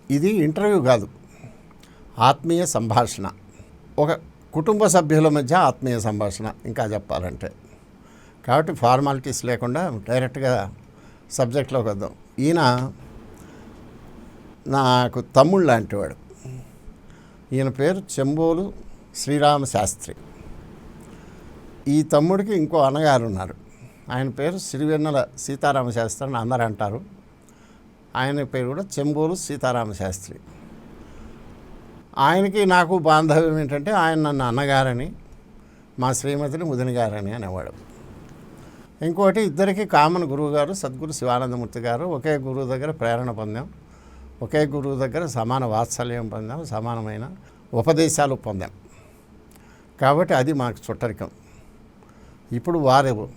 ఇది ఇంటర్వ్యూ కాదు, ఆత్మీయ సంభాషణ. ఒక కుటుంబ సభ్యుల మధ్య ఆత్మీయ సంభాషణ ఇంకా చెప్పాలంటే. కాబట్టి ఫార్మాలిటీస్ లేకుండా డైరెక్ట్గా సబ్జెక్ట్లోకి వద్దాం. ఈయన నాకు తమ్ముళ్ళు లాంటివాడు. ఈయన పేరు చెంబోలు శ్రీరామ శాస్త్రి. ఈ తమ్ముడికి ఇంకో అన్నగారు ఉన్నారు. ఆయన పేరు సిరివెన్నెల సీతారామ శాస్త్రి అని అందరూ అంటారు. ఆయన పేరు కూడా చెంబోలు సీతారామ శాస్త్రి. ఆయనకి నాకు బాంధవ్యం ఏంటంటే ఆయన నన్ను అన్నగారని, మా శ్రీమతిని ముదిని గారని అనేవాడు. ఇంకోటి, ఇద్దరికి కామన్ గురువు గారు సద్గురు శివానందమూర్తి గారు. ఒకే గురువు దగ్గర ప్రేరణ పొందాం, ఒకే గురువు దగ్గర సమాన వాత్సల్యం పొందాం, సమానమైన ఉపదేశాలు పొందాం. కాబట్టి అది మాకు చుట్టరికం. ఇప్పుడు వారు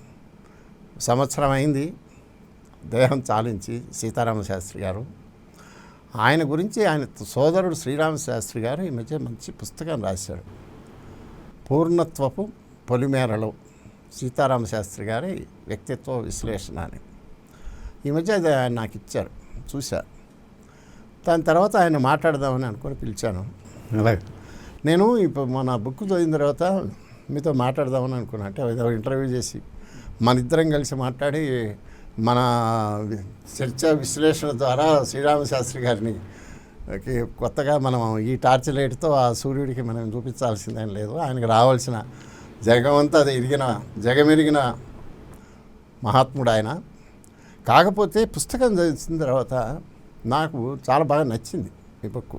సంవత్సరం అయింది దేహం చాలించి సీతారామ శాస్త్రి గారు. ఆయన గురించి ఆయన సోదరుడు శ్రీరామ శాస్త్రి గారు ఈ మధ్య మంచి పుస్తకం రాశాడు, పూర్ణత్వపు పొలిమేరలో సీతారామ శాస్త్రి గారి వ్యక్తిత్వ విశ్లేషణ అని. ఈ మధ్య అది ఆయన నాకు ఇచ్చారు, చూశా. దాని తర్వాత ఆయన మాట్లాడదామని అనుకొని పిలిచాను. అలాగే నేను ఇప్పుడు మన బుక్ చదివిన తర్వాత మీతో మాట్లాడదామని అనుకున్నా. అంటే ఏదో ఇంటర్వ్యూ చేసి మన ఇద్దరం కలిసి మాట్లాడి మన చర్చా విశ్లేషణ ద్వారా శ్రీరామ శాస్త్రి గారిని కొత్తగా మనం ఈ టార్చ్ లైట్తో ఆ సూర్యుడికి మనం చూపించాల్సిందేం లేదు. ఆయనకు రావాల్సిన జగమంతా అది జగమెరిగిన మహాత్ముడు ఆయన. కాకపోతే పుస్తకం చదివిన తర్వాత నాకు చాలా బాగా నచ్చింది ఈ బుక్.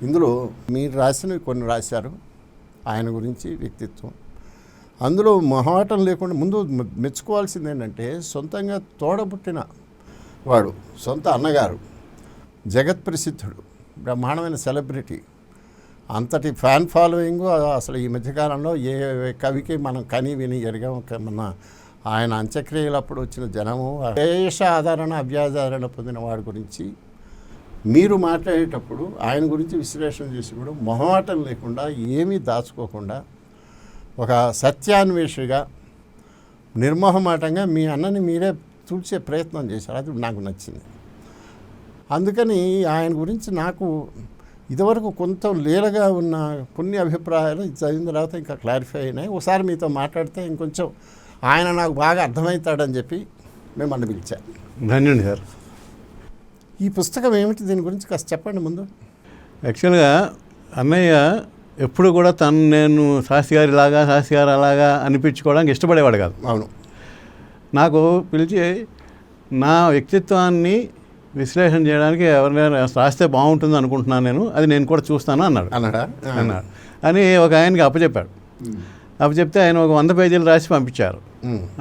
ఇందులో మీరు రాసినవి కొన్ని రాశారు ఆయన గురించి, వ్యక్తిత్వం. అందులో మొహమాటం లేకుండా ముందు మెచ్చుకోవాల్సింది ఏంటంటే, సొంతంగా తోడబుట్టిన వాడు, సొంత అన్నగారు, జగత్ ప్రసిద్ధుడు, బ్రహ్మాండమైన సెలబ్రిటీ, అంతటి ఫ్యాన్ ఫాలోయింగ్ అసలు ఈ మధ్యకాలంలో ఏ కవికి మనం కని విని ఎరగం. మన ఆయన అంత్యక్రియలప్పుడు వచ్చిన జనము, దేశ ఆదరణ అవ్యాధారణ పొందిన వాడి గురించి మీరు మాట్లాడేటప్పుడు ఆయన గురించి విశ్లేషణ చేసినప్పుడు మొహమాటం లేకుండా, ఏమీ దాచుకోకుండా, ఒక సత్యాన్వేషిగా నిర్మోహమాటంగా మీ అన్నని మీరే తుడిచే ప్రయత్నం చేశారు. అది నాకు నచ్చింది. అందుకని ఆయన గురించి నాకు ఇదివరకు కొంత లీలగా ఉన్న కొన్ని అభిప్రాయాలు చదివిన తర్వాత ఇంకా క్లారిఫై అయినాయి. ఒకసారి మీతో మాట్లాడితే ఇంకొంచెం ఆయన నాకు బాగా అర్థమవుతాడని చెప్పి మిమ్మల్ని పిలిచాను. ధన్యుడు సార్. ఈ పుస్తకం ఏమిటి, దీని గురించి కాస్త చెప్పండి ముందు. యాక్చువల్గా అన్నయ్య ఎప్పుడు కూడా తను నేను శాస్త్రి గారి అలాగా అనిపించుకోవడానికి ఇష్టపడేవాడు కాదు. అవును. నాకు పిలిచి నా వ్యక్తిత్వాన్ని విశ్లేషణ చేయడానికి ఎవరైనా రాస్తే బాగుంటుంది అనుకుంటున్నాను నేను, అది నేను కూడా చూస్తాను అన్నాడు. అని ఒక ఆయనకి అప్పచెప్పాడు. అప్పచెప్తే ఆయన ఒక 100 పేజీలు రాసి పంపించారు.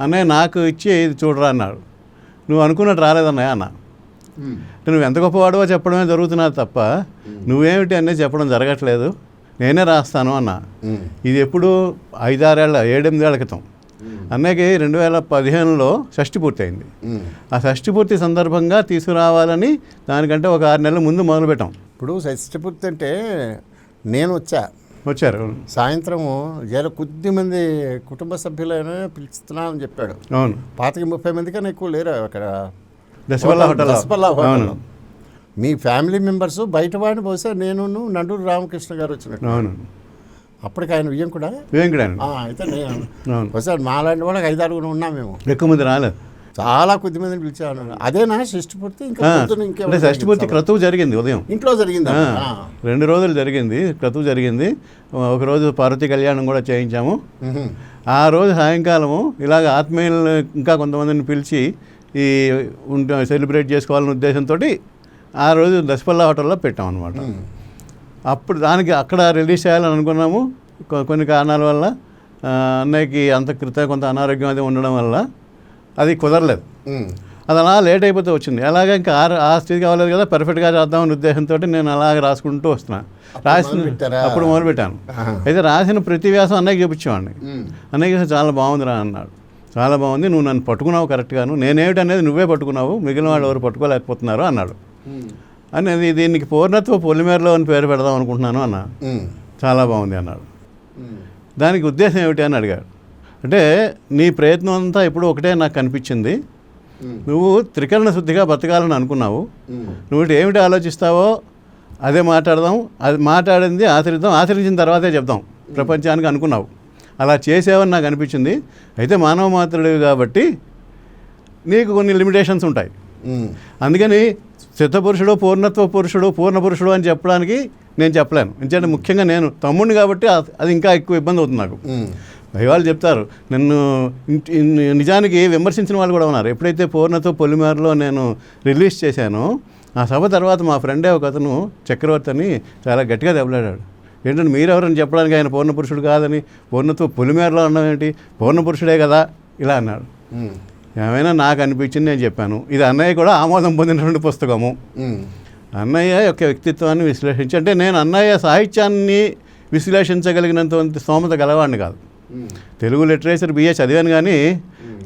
అన్నయ్య నాకు ఇచ్చి ఇది చూడరా అన్నాడు. నువ్వు అనుకున్నట్టు రాలేదన్నయ్య అన్న. నువ్వు ఎంత గొప్పవాడో చెప్పడమే జరుగుతున్నది తప్ప నువ్వేమిటి అనేది చెప్పడం జరగట్లేదు, నేనే రాస్తాను అన్న. ఇది ఎప్పుడు 7-8 ఏళ్ల క్రితం. అన్నయ్యకి 2015లో షష్ఠి పూర్తి అయింది. ఆ షష్ఠి పూర్తి సందర్భంగా తీసుకురావాలని దానికంటే ఒక 6 నెలల ముందు మొదలుపెట్టాం. ఇప్పుడు షష్ఠి పూర్తి అంటే నేను వచ్చారు సాయంత్రము కొద్దిమంది కుటుంబ సభ్యులైనా పిలుస్తున్నానని చెప్పాడు. అవును. 25-30 మంది కన్నా ఎక్కువ లేరు అక్కడ దశపల్లా హోటల్. మీ ఫ్యామిలీ మెంబర్స్ బయట వాడిని బహుశా నేను నండూరు రామకృష్ణ గారు వచ్చినట్టు. అవును. అప్పటికి ఆయన వియ్యంకుడా అయితే నేను బహుశా మాలాంటి వాళ్ళకి 5-6 ఉన్నాం మేము. ఎక్కువ మంది రాలేదు, చాలా కొద్ది మందిని పిలిచాను. అదేనా షష్ఠిపూర్తి? ఇంకా షష్ఠిపూర్తి క్రతువు జరిగింది ఉదయం. ఇంట్లో జరిగింది. 2 రోజులు జరిగింది క్రతువు జరిగింది. ఒకరోజు పార్వతీ కళ్యాణం కూడా చేయించాము. ఆ రోజు సాయంకాలము ఇలాగ ఆత్మీయులు ఇంకా కొంతమందిని పిలిచి ఈ సెలబ్రేట్ చేసుకోవాలనే ఉద్దేశంతో ఆ రోజు దశపల్లా హోటల్లో పెట్టాం అనమాట. అప్పుడు దానికి అక్కడ రిలీజ్ చేయాలని అనుకున్నాము. కొన్ని కారణాల వల్ల అన్నయ్యకి కొంత అనారోగ్యం అది ఉండడం వల్ల అది కుదరలేదు. అది అలా లేట్ అయిపోతే వచ్చింది. అలాగే ఇంకా ఆ స్థితి కావలేదు కదా, పర్ఫెక్ట్గా చేద్దామనే ఉద్దేశంతో నేను అలాగే రాసుకుంటూ వస్తున్నా. అప్పుడు మొదలుపెట్టాను. అయితే రాసిన ప్రతి వ్యాసం అన్నయ్యకి చూపించేవాడిని. అన్నయ్యకి చాలా బాగుందిరా అన్నాడు. చాలా బాగుంది, నువ్వు నన్ను పట్టుకున్నావు కరెక్ట్గాను, నేనేమిటి అనేది నువ్వే పట్టుకున్నావు, మిగిలిన వాళ్ళు ఎవరు పట్టుకోలేకపోతున్నారు అన్నాడు. అనేది దీనికి పూర్ణత్వ పొలిమేరలో అని పేరు పెడదాం అనుకుంటున్నాను అన్న. చాలా బాగుంది అన్నాడు. దానికి ఉద్దేశం ఏమిటి అని అడిగాడు. అంటే నీ ప్రయత్నం అంతా ఇప్పుడు ఒకటే నాకు కనిపించింది, నువ్వు త్రికరణ శుద్ధిగా బతకాలని అనుకున్నావు, నువ్వు ఏమిటి ఆలోచిస్తావో అదే మాట్లాడదాం, అది మాట్లాడింది ఆచరిద్దాం, ఆచరించిన తర్వాతే చెప్దాం ప్రపంచానికి అనుకున్నావు. అలా చేసావని నాకు అనిపించింది. అయితే మానవ మాత్రుడివి కాబట్టి నీకు కొన్ని లిమిటేషన్స్ ఉంటాయి. అందుకని సిద్ధపురుషుడు, పూర్ణత్వ పురుషుడు, పూర్ణ పురుషుడు అని చెప్పడానికి నేను చెప్పలేను. ఎందుకంటే ముఖ్యంగా నేను తమ్ముడిని కాబట్టి అది ఇంకా ఎక్కువ ఇబ్బంది అవుతుంది నాకు. వాళ్ళు చెప్తారు నన్ను, నిజానికి విమర్శించిన వాళ్ళు కూడా ఉన్నారు. ఎప్పుడైతే పూర్ణత్వ పొలిమేరలో నేను రిలీజ్ చేశానో ఆ సభ తర్వాత మా ఫ్రెండే ఒక అతను చక్రవర్తి అని చాలా గట్టిగా దెబ్బలాడాడు. ఏంటంటే మీరెవరని చెప్పడానికి ఆయన పూర్ణ పురుషుడు కాదని, పూర్ణత్వ పొలిమేరలో ఉన్నామేంటి, పూర్ణ పురుషుడే కదా ఇలా అన్నాడు. ఏమైనా నాకు అనిపించింది నేను చెప్పాను. ఇది అన్నయ్య కూడా ఆమోదం పొందినటువంటి పుస్తకము. అన్నయ్య యొక్క వ్యక్తిత్వాన్ని విశ్లేషించి, అంటే నేను అన్నయ్య సాహిత్యాన్ని విశ్లేషించగలిగినంత స్తోమత గలవాడిని కాదు. తెలుగు లిటరేచర్ బిఏ చదివాను కానీ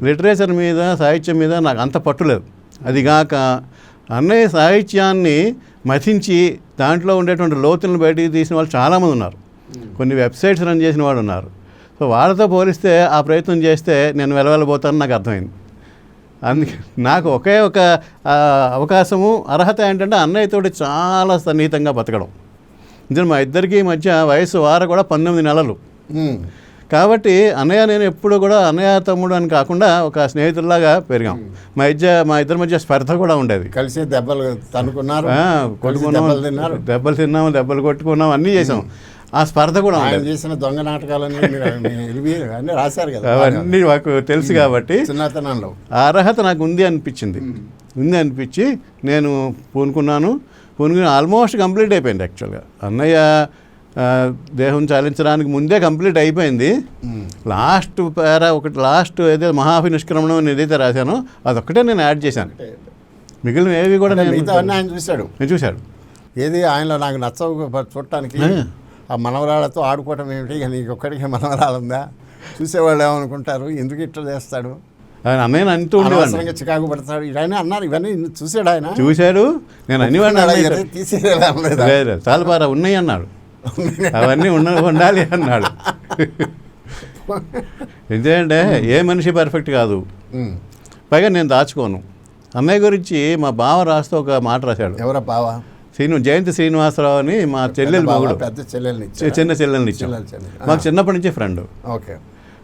లిటరేచర్ మీద, సాహిత్యం మీద నాకు అంత పట్టులేదు. అదిగాక అన్నయ్య సాహిత్యాన్ని మథించి దాంట్లో ఉండేటువంటి లోతులను బయటికి తీసిన వాళ్ళు చాలామంది ఉన్నారు. కొన్ని వెబ్సైట్స్ రన్ చేసిన వాళ్ళు ఉన్నారు. సో వాళ్ళతో పోలిస్తే ఆ ప్రయత్నం చేస్తే నేను వెలవెలబోతానని నాకు అర్థమైంది. అందుకే నాకు ఒకే ఒక అవకాశము, అర్హత ఏంటంటే అన్నయ్యతోటి చాలా సన్నిహితంగా బతకడం. ఇందులో మా ఇద్దరికి మధ్య వయసు వార కూడా 19 నెలలు. కాబట్టి అన్నయ్య నేను ఎప్పుడు కూడా అన్నయ్య తమ్ముడు అని కాకుండా ఒక స్నేహితుల్లాగా పెరిగాం. మా ఇద్దరి మధ్య స్పర్ధ కూడా ఉండేది. కలిసి దెబ్బలు తనుకున్నారు, కొట్టుకున్నాం, దెబ్బలు తిన్నాము, దెబ్బలు కొట్టుకున్నాం, అన్నీ చేసాం. ఆ స్పర్ధ కూడా ఉండేది. చేసిన దొంగ నాటకాలన్నీ రాశారు కదా, అవన్నీ మాకు తెలుసు కాబట్టి చిన్నతనంలో ఆ అర్హత నాకు ఉంది అనిపించి నేను పూనుకుని ఆల్మోస్ట్ కంప్లీట్ అయిపోయింది. యాక్చువల్గా అన్నయ్య దేహం చాలించడానికి ముందే కంప్లీట్ అయిపోయింది. లాస్ట్ ఏదైతే మహాభినిష్క్రమణం అని ఏదైతే రాశానో అదొక్కటే నేను యాడ్ చేశాను. మిగిలిన ఏవి కూడా ఆయన చూశాడు. ఏది ఆయనలో నాకు నచ్చవు చూడటానికి, ఆ మనవరాళ్ళతో ఆడుకోవటం ఏమిటి, ఇక నీకు ఒక్కడికి మనవరాలుందా, చూసేవాళ్ళు ఏమనుకుంటారు, ఎందుకు ఇట్లా చేస్తాడు, ఆయన అన్నయ్య అంటూ ఉండేవాడిని, చికాకు పడతాడు, ఇవన్నీ అన్నారు. ఇవన్నీ చూశాడు ఆయన, నేను అనివాడిని తీసేది చాలా బాగా ఉన్నాయి అన్నాడు, అవన్నీ ఉండాలి అన్నాడు. ఎందుకంటే ఏ మనిషి పర్ఫెక్ట్ కాదు, పైగా నేను దాచుకోను. అన్నయ్య గురించి మా బావ రాస్తూ ఒక మాట రాశాడు. ఎవరా బావ? జయంతి శ్రీనివాసరావు అని మా చెల్లెలు మగుడు, చిన్న చెల్లెల్ని ఇచ్చాం. మాకు చిన్నప్పటి నుంచి ఫ్రెండ్. ఓకే.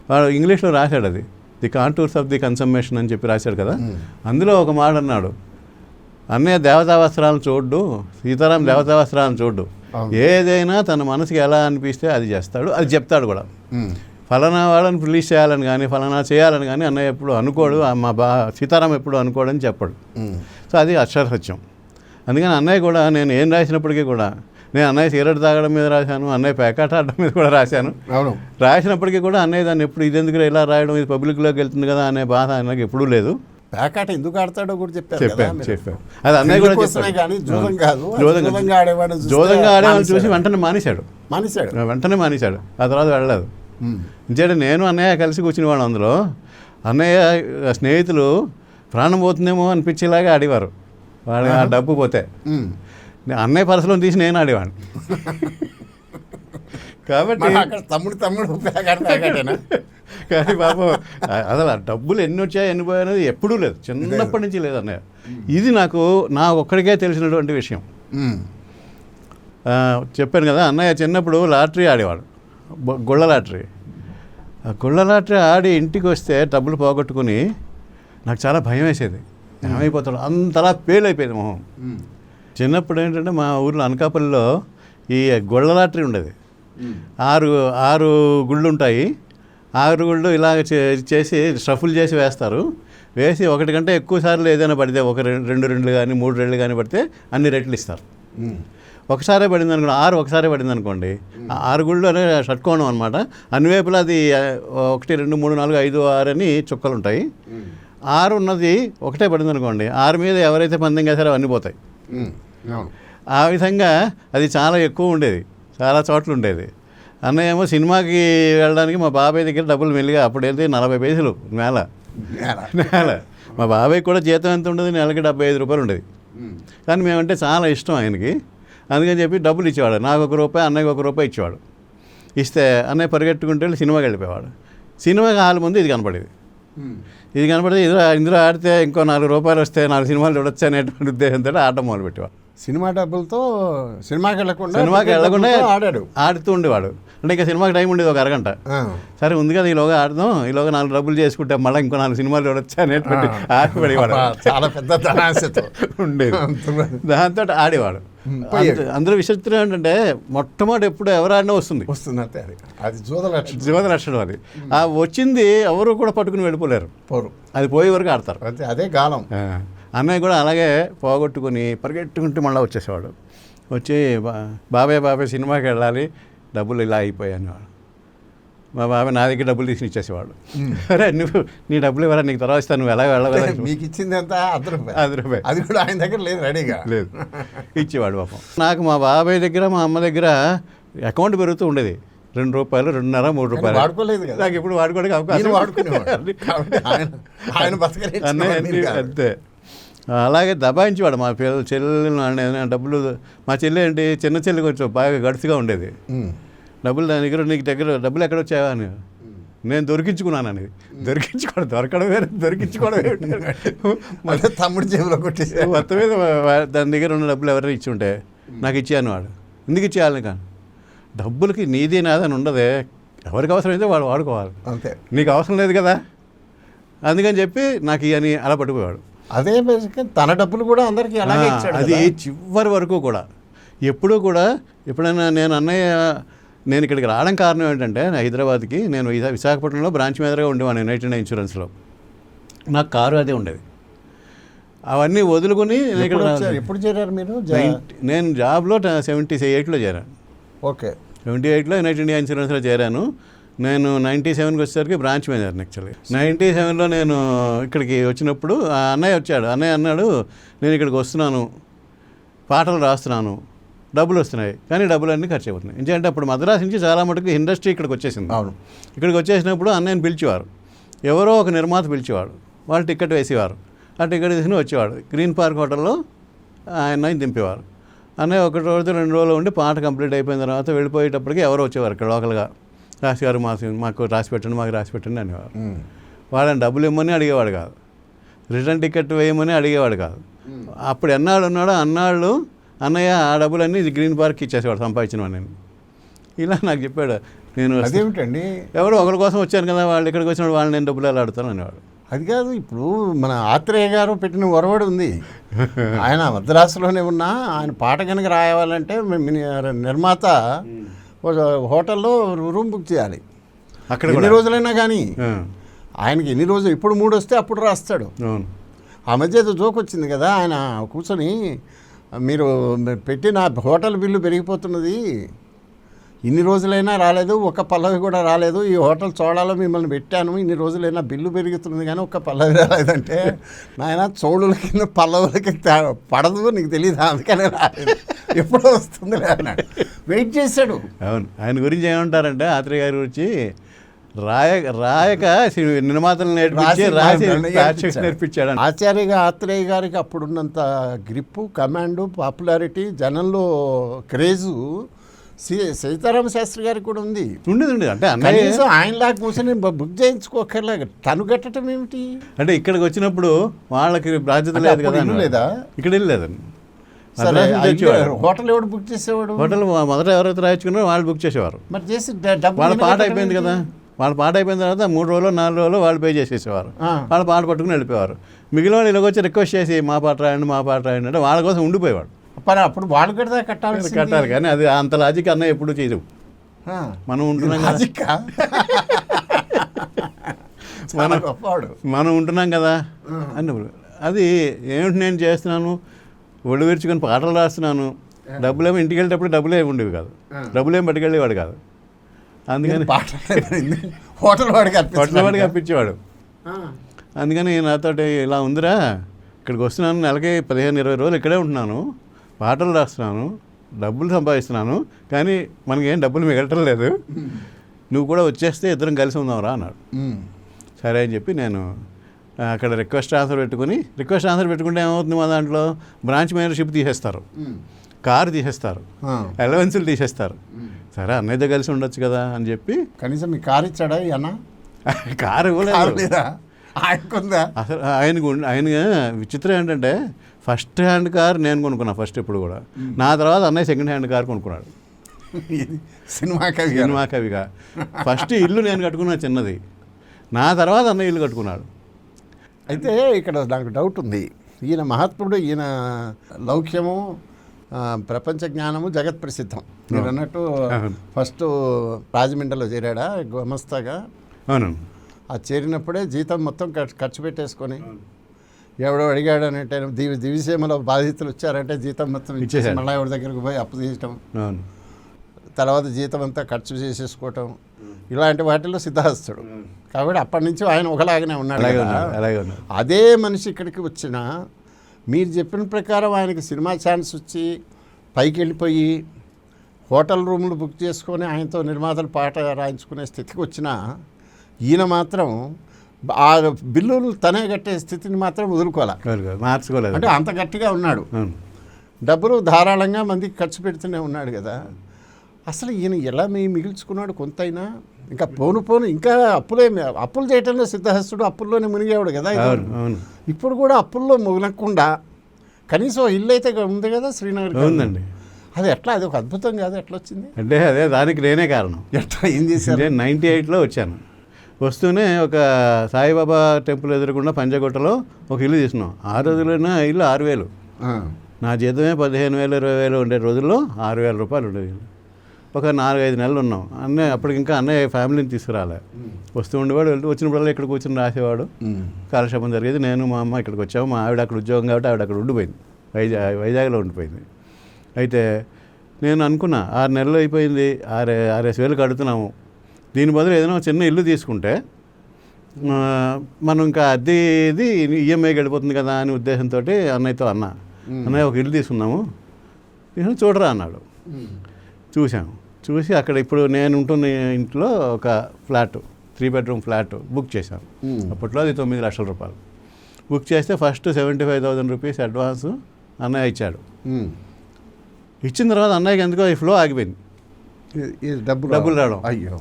వాడు ఇంగ్లీష్లో రాశాడు, అది ది కాంటూర్స్ ఆఫ్ ది కన్సమ్మేషన్ అని చెప్పి రాశాడు కదా. అందులో ఒక మాట అన్నాడు, అన్నయ్య దేవతా వస్త్రాలను చూడ్డు, సీతారాం దేవతా వస్త్రాలను చూడ్డు, ఏదైనా తన మనసుకి ఎలా అనిపిస్తే అది చేస్తాడు, అది చెప్తాడు కూడా. ఫలానా వాళ్ళని రిలీజ్ చేయాలని కానీ ఫలానా చేయాలని కానీ అన్నయ్య ఎప్పుడు అనుకోడు, మా సీతారాం ఎప్పుడు అనుకోడని చెప్పాడు. సో అది అక్షరసత్యం. అందుకని అన్నయ్య కూడా నేను ఏం రాసినప్పటికీ కూడా, నేను అన్నయ్య సిగరెట్ తాగడం మీద రాశాను, అన్నయ్య పేకాట ఆడడం మీద కూడా రాశాను. రాసినప్పటికీ కూడా అన్నయ్య దాన్ని ఎప్పుడు ఇదెందుకు ఇలా రాయడం, ఇది పబ్లిక్లోకి వెళ్తుంది కదా అనే బాధ ఆయనకు ఎప్పుడూ లేదు. పేకాట ఎందుకు ఆడతాడో కూడా చెప్పాను. అది అన్నయ్య కూడా చెప్పాడు. జోదంగా ఆడేవాళ్ళు చూసి వెంటనే మానేశాడు. ఆ తర్వాత వెళ్ళలేదు. ఇంకేంటే నేను అన్నయ్య కలిసి కూర్చునేవాడు. అందులో అన్నయ్య స్నేహితులు ప్రాణం పోతుందేమో అనిపించేలాగా ఆడేవారు. వాడు ఆ డబ్బు పోతే అన్నయ్య పర్సులో తీసి నేను ఆడేవాడిని. కాబట్టి కానీ పాపం అసలు ఆ డబ్బులు ఎన్ని వచ్చాయి ఎన్ని పోయాయనేది ఎప్పుడూ లేదు, చిన్నప్పటి నుంచి లేదు అన్నయ్య. ఇది నాకు ఒక్కడికే తెలిసినటువంటి విషయం. చెప్పాను కదా, అన్నయ్య చిన్నప్పుడు లాటరీ ఆడేవాడు, గుళ్ళ లాటరీ. ఆ గుళ్ళ లాటరీ ఆడి ఇంటికి వస్తే డబ్బులు పోగొట్టుకుని నాకు చాలా భయం వేసేది, ఏమైపోతాడు, అంతలా పేలైపోయింది మొహం. చిన్నప్పుడు ఏంటంటే మా ఊర్లో అనకాపల్లిలో ఈ గుళ్ళ లాటరీ ఉండేది. 6 గుళ్ళు ఉంటాయి. 6 గుళ్ళు ఇలా చేసి షఫుల్ చేసి వేస్తారు. వేసి ఒకటి కంటే ఎక్కువ సార్లు ఏదైనా పడితే, ఒక 2 రెళ్ళు కానీ 3 రెళ్ళు కానీ పడితే అన్ని రెట్లు ఇస్తారు. ఒకసారే పడింది అనుకోండి, 6 ఒకసారి పడింది అనుకోండి, 6 గుళ్ళు అనే షట్కోణం అనమాట. అన్ని వైపులా అది 1 2 3 4 5 6 అని చుక్కలు ఉంటాయి. 6 ఉన్నది ఒకటే పడింది అనుకోండి, 6 మీద ఎవరైతే పందెం వేసారో అవన్నీ పోతాయి. ఆ విధంగా అది చాలా ఎక్కువ ఉండేది, చాలా చోట్ల ఉండేది. అన్నయ్య ఏమో సినిమాకి వెళ్ళడానికి మా బాబాయ్ దగ్గర డబ్బులు మెల్లిగా, అప్పుడు వెళ్తే 40 పైసలు నేల. మా బాబాయ్ కూడా జీతం ఎంత ఉండేది, నెలకి 75 రూపాయలు ఉండేది. కానీ మేమంటే చాలా ఇష్టం ఆయనకి, అందుకని చెప్పి డబ్బులు ఇచ్చేవాడు. నాకు ₹1, అన్నయ్యకి ₹1 ఇచ్చేవాడు. ఇస్తే అన్నయ్య పరిగెట్టుకుంటే వెళ్ళి సినిమాకి వెళ్ళిపోయేవాడు. సినిమాకి హాల్ ముందు ఇది కనపడేది, ఇది కనపడితే ఇందులో ఆడితే ఇంకో 4 రూపాయలు వస్తే 4 సినిమాలు చూడొచ్చు అనేటువంటి ఉద్దేశంతో ఆడటం మొదలుపెట్టేవాడు. సినిమా డబ్బులతో సినిమాకి సినిమాకి వెళ్ళకుండా ఆడాడు, ఆడుతూ ఉండేవాడు. అంటే ఇంకా సినిమాకి టైం ఉండేది ఒక అరగంట. సరే ఉంది కదా ఈలోగా ఆడదాం, ఈలోగా 4 డబ్బులు చేసుకుంటే మళ్ళీ ఇంకో 4 సినిమాలు చూడొచ్చు అనేటువంటి ఆశపడేవాడు. చాలా పెద్ద ధనాశతో ఉండేది. దాంతో ఆడేవాడు. అందులో విచిత్రం ఏంటంటే మొట్టమొదటి ఎప్పుడు ఎవరు ఆడినా వస్తుంది అంతే. అది జోద లక్షణం. అది వచ్చింది ఎవరు కూడా పట్టుకుని వెళ్ళిపోలేరు, అది పోయే వరకు ఆడతారు. అదే గాలం. అన్నయ్య కూడా అలాగే పోగొట్టుకుని పరిగెట్టుకుంటూ మళ్ళీ వచ్చేసేవాడు. వచ్చి బాబాయ్ సినిమాకి వెళ్ళాలి, డబ్బులు ఇలా అయిపోయాను. మా బాబాయ్ నా దగ్గర డబ్బులు తీసుకుని ఇచ్చేసేవాడు. అరే నువ్వు నీ డబ్బులు ఇవ్వరా, నీకు తర్వాత ఇస్తాను, నువ్వు ఎలా వెళ్ళగల. మీకు ఇచ్చింది ఎంత? 10 రూపాయలు. అది కూడా ఆయన దగ్గర లేదు, రెడీగా లేదు, ఇచ్చేవాడు పాపం. నాకు మా బాబాయ్ దగ్గర మా అమ్మ దగ్గర అకౌంట్ పెరుగుతూ ఉండేది. 2 రూపాయలు, 2.5, 3 రూపాయలు. వాడుకోలేదు కదా, నాకు ఇప్పుడు వాడుకోవడానికి అవకాశం. అంతే. అలాగే దబాయించేవాడు మా చెల్లెలు డబ్బులు. మా చెల్లి ఏంటి, చిన్న చెల్లి కొంచెం బాగా గడుసుగా ఉండేది. డబ్బులు దాని దగ్గర, నీకు దగ్గర డబ్బులు ఎక్కడ వచ్చావా అని. నేను దొరికించుకున్నాను అనేది. దొరకడం వేరే, దొరికించుకోవడం మళ్ళీ తమ్ముడు జేబులో కొట్టేసి మొత్తం మీద దాని దగ్గర ఉన్న డబ్బులు ఎవరైనా ఇచ్చి ఉంటే నాకు ఇచ్చాను. వాడు ఎందుకు ఇచ్చేయాలని కానీ, డబ్బులకి నీది నాదని ఉండదే, ఎవరికి అవసరం అయితే వాడు వాడుకోవాలి, అంతే. నీకు అవసరం లేదు కదా అందుకని చెప్పి నాకు ఇవన్నీ అలా పట్టుకుపోయాడు. అదే తన డబ్బులు కూడా అందరికీ అలాగే ఇచ్చాడు. అది చివరి వరకు కూడా. ఎప్పుడూ కూడా ఎప్పుడైనా నేను ఇక్కడికి రావడం కారణం ఏంటంటే, హైదరాబాద్కి నేను విశాఖపట్నంలో బ్రాంచ్ మేనేజర్గా ఉండేవాడిని యునైటెడ్ ఇండియా ఇన్సూరెన్స్లో. నాకు కారు అదే ఉండేది. అవన్నీ వదులుకొని ఎప్పుడు చేరారు మీరు? నేను జాబ్లో 78లో చేరాను. ఓకే, 78లో యునైటెడ్ ఇండియా ఇన్సూరెన్స్లో చేరాను. నేను 97కి వచ్చేసరికి బ్రాంచ్ మేనేజర్ని. యాక్చువల్లీ 97లో నేను ఇక్కడికి వచ్చినప్పుడు అన్నయ్య వచ్చాడు. అన్నయ్య అన్నాడు, నేను ఇక్కడికి వస్తున్నాను, పాటలు రాస్తున్నాను, డబ్బులు వస్తున్నాయి, కానీ డబ్బులన్నీ ఖర్చు అయిపోతున్నాయి. ఎందుకంటే అప్పుడు మద్రాసు నుంచి చాలా మటుకు ఇండస్ట్రీ ఇక్కడికి వచ్చేసింది. అవును. ఇక్కడికి వచ్చేసినప్పుడు అన్నయ్యని పిలిచేవారు, ఎవరో ఒక నిర్మాత పిలిచేవాడు, వాళ్ళు టికెట్ వేసేవారు. ఆ టికెట్ తీసుకుని వచ్చేవాడు. గ్రీన్ పార్క్ హోటల్లో ఆయన దింపేవారు. అన్నయ్య 1 రోజు 2 రోజులు ఉండి పాట కంప్లీట్ అయిపోయిన తర్వాత వెళ్ళిపోయేటప్పటికి ఎవరో వచ్చేవారు ఇక్కడ లోకల్గా, రాసి గారు మాకు రాసి పెట్టండి, మాకు రాసి పెట్టండి అనేవారు. వాళ్ళని డబ్బులు ఇవ్వమని అడిగేవాడు కాదు, రిటర్న్ టికెట్ వేయమని అడిగేవాడు కాదు. అప్పుడు ఎన్నాళ్ళు ఉన్నాడో అన్నాళ్ళు అన్నయ్య ఆ డబ్బులన్నీ గ్రీన్ పార్క్కి ఇచ్చేసేవాడు, సంపాదించినవాడిని. ఇలా నాకు చెప్పాడు. నేను అదేమిటండి, ఎవరో ఒకరి కోసం వచ్చాను కదా, వాళ్ళు ఇక్కడికి వచ్చిన వాళ్ళు నేను డబ్బులు ఎలా ఆడుతాను అనేవాడు. అది కాదు, ఇప్పుడు మన ఆత్రేయ గారు పెట్టిన ఒరవడి ఉంది. ఆయన మద్రాసులోనే ఉన్నా ఆయన పాట కనుక రాయాలంటే నిర్మాత హోటల్లో రూమ్ బుక్ చేయాలి. అక్కడ ఎన్ని రోజులైనా కానీ ఆయనకి ఎన్ని రోజులు, ఇప్పుడు 3 వస్తే అప్పుడు రాస్తాడు. ఆ మధ్య ఏదో జోక్ వచ్చింది కదా, ఆయన కూర్చొని మీరు పెట్టిన హోటల్ బిల్లు పెరిగిపోతున్నది, ఇన్ని రోజులైనా రాలేదు, ఒక పల్లవి కూడా రాలేదు, ఈ హోటల్ చోళాలో మిమ్మల్ని పెట్టాను, ఇన్ని రోజులైనా బిల్లు పెరుగుతుంది కానీ ఒక్క పల్లవి రాలేదంటే, నాయన చోళుల కింద పల్లవులకి పడదు, నీకు తెలియదు, అందుకనే రాలేదు, ఎప్పుడో వస్తుంది అన్నాడు. వెయిట్ చేశాడు. అవును, ఆయన గురించి ఏమంటారంటే, ఆత్రేయ గారి గురించి రాయక నిర్మాతలు నేర్పించాడు. ఆచార్యగా ఆత్రేయ గారికి అప్పుడున్నంత గ్రిప్పు, కమాండు, పాపులారిటీ, జనంలో క్రేజు సీతారామ శాస్త్రి గారికి కూడా ఉంది. ఉండేది. అంటే ఆయనలాగా కూర్చొని బుక్ చేయించుకోకర్లే, తను కట్టడం ఏమిటి అంటే, ఇక్కడికి వచ్చినప్పుడు వాళ్ళకి బాధ్యత లేదు కదా, లేదా ఇక్కడ వెళ్ళలేదండి. హోటల్ ఎవడు బుక్ చేసేవాడు? హోటల్ మొదట ఎవరైతే రాయించుకున్నారో వాళ్ళు బుక్ చేసేవారు. మరి చేసి వాళ్ళ పాట అయిపోయింది కదా, వాళ్ళ పాట అయిపోయిన తర్వాత 3 రోజులు 4 రోజులు వాళ్ళు పే చేసేసేవారు. వాళ్ళ పాట పట్టుకుని వెళ్ళిపోయేవారు. మిగిలిన వాళ్ళు ఇలాగ వచ్చి రిక్వెస్ట్ చేసి మా పాట రాయండి అంటే వాళ్ళ కోసం ఉండిపోయేవాడు. అప్పుడు వాళ్ళు కట్టాలి కానీ అది అంత లాజిక్ అన్న ఎప్పుడు చేయదు. మనం ఉంటున్నాం మనం ఉంటున్నాం కదా అన్నప్పుడు అది ఏమిటి, నేను చేస్తున్నాను, ఒళ్ళు విరుచుకొని పాటలు రాస్తున్నాను, డబ్బులేమో ఇంటికి వెళ్ళేటప్పుడు డబ్బులే ఉండేవి కాదు, డబ్బులేమో పట్టుకెళ్ళేవాడు కాదు. అందుకని హోటల్ వాడికి అప్పించేవాడు. అందుకని నాతో ఇలా ఉందిరా, ఇక్కడికి వస్తున్నాను, నెలకి 15-20 రోజులు ఇక్కడే ఉంటున్నాను, పాటలు రాస్తున్నాను, డబ్బులు సంపాదిస్తున్నాను, కానీ మనకేం డబ్బులు మిగలటం లేదు, నువ్వు కూడా వచ్చేస్తే ఇద్దరం కలిసి ఉందాంరా అన్నాడు. సరే అని చెప్పి నేను అక్కడ రిక్వెస్ట్ ట్రాన్స్ఫర్ పెట్టుకుంటే ఏమవుతుంది, మా దాంట్లో బ్రాంచ్ మేనేజర్షిప్ తీసేస్తారు, కారు తీసేస్తారు, అలవెన్సులు తీసేస్తారు. సరే అన్నయ్యతో కలిసి ఉండొచ్చు కదా అని చెప్పి కనీసం మీ కారు ఇచ్చాడా అన్న? కారు ఇవ్వలేదు. ఆయనకుందా? అసలు ఆయన విచిత్రం ఏంటంటే ఫస్ట్ హ్యాండ్ కార్ నేను కొనుక్కున్నా ఫస్ట్ ఇప్పుడు కూడా. నా తర్వాత అన్నయ్య సెకండ్ హ్యాండ్ కార్ కొనుక్కున్నాడు. సినిమా కవిగా ఫస్ట్ ఇల్లు నేను కట్టుకున్నా చిన్నది, నా తర్వాత అన్నయ్య ఇల్లు కట్టుకున్నాడు. అయితే ఇక్కడ నాకు డౌట్ ఉంది. ఈయన మహాత్ముడు, ఈయన లౌక్యము, ప్రపంచ జ్ఞానము జగత్ ప్రసిద్ధం. మీరు అన్నట్టు ఫస్ట్ రాజమండ్రిలో చేరాడా గుమస్తాగా? అవును. ఆ చేరినప్పుడే జీతం మొత్తం ఖర్చు పెట్టేసుకొని, ఎవడో అడిగాడు అంటే దివిసీమలో బాధితులు వచ్చారంటే జీతం మొత్తం ఇచ్చేసి మళ్ళీ ఎవరి దగ్గరకు పోయి అప్పు తీయటం, తర్వాత జీతం అంతా ఖర్చు చేసేసుకోవటం, ఇలాంటి వాటిల్లో సిద్ధహస్తుడు. కాబట్టి అప్పటి నుంచి ఆయన ఒకలాగానే ఉన్నాడు. అదే మనిషి ఇక్కడికి వచ్చినా మీరు చెప్పిన ప్రకారం ఆయనకి సినిమా ఛాన్స్ వచ్చి పైకి వెళ్ళిపోయి హోటల్ రూములు బుక్ చేసుకొని ఆయనతో నిర్మాతలు పాట రాయించుకునే స్థితికి వచ్చినా ఈయన మాత్రం ఆ బిల్లులు తనే కట్టే స్థితిని మాత్రం మార్చుకోలేదు. అంటే అంత గట్టిగా ఉన్నాడు. డబ్బులు ధారాళంగా మందికి ఖర్చు పెడుతూనే ఉన్నాడు కదా. అసలు ఈయన ఎలా మిగిల్చుకున్నాడు కొంతైనా? ఇంకా పోను ఇంకా అప్పులు చేయటంలో సిద్ధహస్తుడు, అప్పుల్లోనే మునిగేవాడు కదా. ఇప్పుడు కూడా అప్పుల్లో మునగకుండా కనీసం ఇల్లు అయితే ఉంది కదా శ్రీనగర్ ఉందండి. అది ఎట్లా? అది ఒక అద్భుతం కాదు, ఎట్లా వచ్చింది? అంటే అదే దానికి నేనే కారణం. ఎట్లా ఏం చేశాను? నేను 98లో వచ్చాను. వస్తూనే ఒక సాయిబాబా టెంపుల్ ఎదురుకుండా పంజగుట్టలో ఒక ఇల్లు తీసుకున్నాం. ఆ రోజులైనా ఇల్లు 6,000. నా జీతమే 15,000 20,000 ఉండే రోజుల్లో 6,000 రూపాయలు ఉండేది. ఒక 4-5 నెలలు ఉన్నాం. అప్పటికి ఇంకా అన్నయ్య ఫ్యామిలీని తీసుకురాలే. వస్తూ ఉండేవాడు, వచ్చినప్పుడల్లా ఇక్కడ కూర్చొని రాసేవాడు. కాలక్షేపం జరిగేది. నేను మా అమ్మ ఇక్కడికి వచ్చాము. మా ఆవిడ అక్కడ ఉద్యోగం కాబట్టి ఆవిడ అక్కడ ఉండిపోయింది, వైజాగ్లో ఉండిపోయింది. అయితే నేను అనుకున్నా 6 నెలలు అయిపోయింది, 6,000 కడుతున్నాము, దీని బదులు ఏదైనా చిన్న ఇల్లు తీసుకుంటే మనం ఇంకా ఇది ఈఎంఐ గడిపోతుంది కదా అని ఉద్దేశంతో అన్నయ్యతో అన్నయ్య ఒక ఇల్లు తీసుకున్నాము, చూడరా అన్నాడు. చూసి అక్కడ ఇప్పుడు నేను ఉంటున్న ఇంట్లో ఒక ఫ్లాట్, 3 బెడ్రూమ్ ఫ్లాట్ బుక్ చేశాను. అప్పట్లో అది 9 లక్షల రూపాయలు. బుక్ చేస్తే ఫస్ట్ 75,000 రూపీస్ అడ్వాన్స్ అన్నయ్య ఇచ్చాడు. ఇచ్చిన తర్వాత అన్నయ్యకి ఎందుకో ఈ ఫ్లో ఆగిపోయింది, డబ్బులు రావడం. అయ్యో,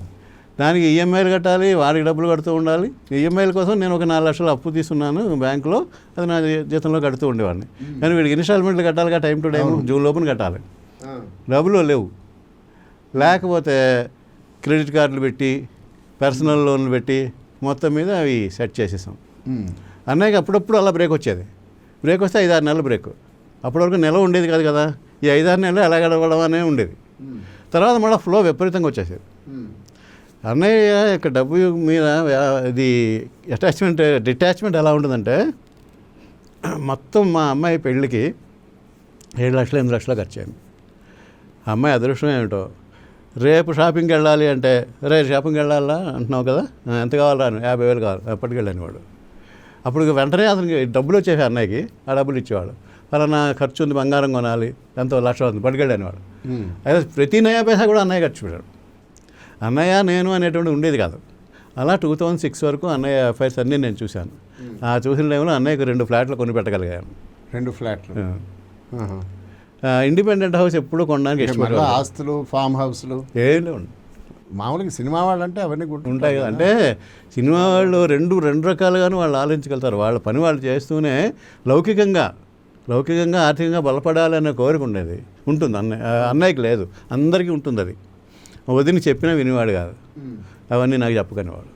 దానికి ఈఎంఐలు కట్టాలి, వాడికి డబ్బులు కడుతూ ఉండాలి. ఈఎంఐల కోసం నేను ఒక 4 లక్షలు అప్పు తీసుకున్నాను బ్యాంకులో, అది నా జీతంలో కడుతూ ఉండేవాడిని. కానీ వీడికి ఇన్స్టాల్మెంట్లు కట్టాలిగా, టైం టు టైం, జూన్ లోపున కట్టాలి. డబ్బులు లేవు. లేకపోతే క్రెడిట్ కార్డులు పెట్టి, పర్సనల్ లోన్లు పెట్టి మొత్తం మీద అవి సెట్ చేసేసాం. అన్నయ్యకి అప్పుడప్పుడు అలా బ్రేక్ వచ్చేది. బ్రేక్ వస్తే 5-6 నెలలు బ్రేక్. అప్పటి వరకు నెల ఉండేది కాదు కదా, ఈ 5-6 నెలలు ఎలా గడవడం అనే ఉండేది. తర్వాత మళ్ళీ ఫ్లో విపరీతంగా వచ్చేసేది. అన్నయ్య యొక్క డబ్బు మీద ఇది డిటాచ్మెంట్ ఎలా ఉంటుందంటే, మొత్తం మా అమ్మాయి పెళ్ళికి 7 లక్షలు 8 లక్షలు ఖర్చు అయింది. అమ్మాయి అదృష్టం ఏమిటో, రేపు షాపింగ్కి వెళ్ళాలి అంటే, షాపింగ్కి వెళ్ళాలా అంటున్నావు కదా, ఎంత కావాలి రాను, 50,000 కావాలి, ఎప్పటికి వెళ్ళాను వాడు. అప్పుడు వెంటనే అతనికి డబ్బులు వచ్చేవి, అన్నయ్యకి ఆ డబ్బులు ఇచ్చేవాడు. ఫలానా ఖర్చు ఉంది, బంగారం కొనాలి, ఎంతో 1 లక్ష అవుతుంది, పట్టుకెళ్ళాను వాడు. అయితే ప్రతి నయా పైసా కూడా అన్నయ్య ఖర్చు పెట్టాడు. అన్నయ్య నేను అనేటువంటి ఉండేది కాదు. అలా 2006 వరకు అన్నయ్య అఫైర్స్ అన్నీ నేను చూశాను. ఆ చూసిన టైంలో అన్నయ్యకు 2 ఫ్లాట్లు కొని పెట్టగలిగాను. 2 ఫ్లాట్లు. ఇండిపెండెంట్ హౌస్ ఎప్పుడు కొనడానికి ఇష్టపడతాను. ఆస్తులు, ఫామ్ హౌస్లు ఏం లేవు. మామూలుగా సినిమా వాళ్ళు అంటే అవన్నీ ఉంటాయి కదా. అంటే సినిమా వాళ్ళు రెండు రకాలుగాను వాళ్ళు ఆలోచించగలుగుతారు. వాళ్ళ పని వాళ్ళు చేస్తూనే లౌకికంగా ఆర్థికంగా బలపడాలనే కోరిక ఉండేది ఉంటుంది. అన్నయ్యకి లేదు, అందరికీ ఉంటుంది. అది వదిని చెప్పినా వినేవాడు కాదు, అవన్నీ నాకు చెప్పకనేవాడు.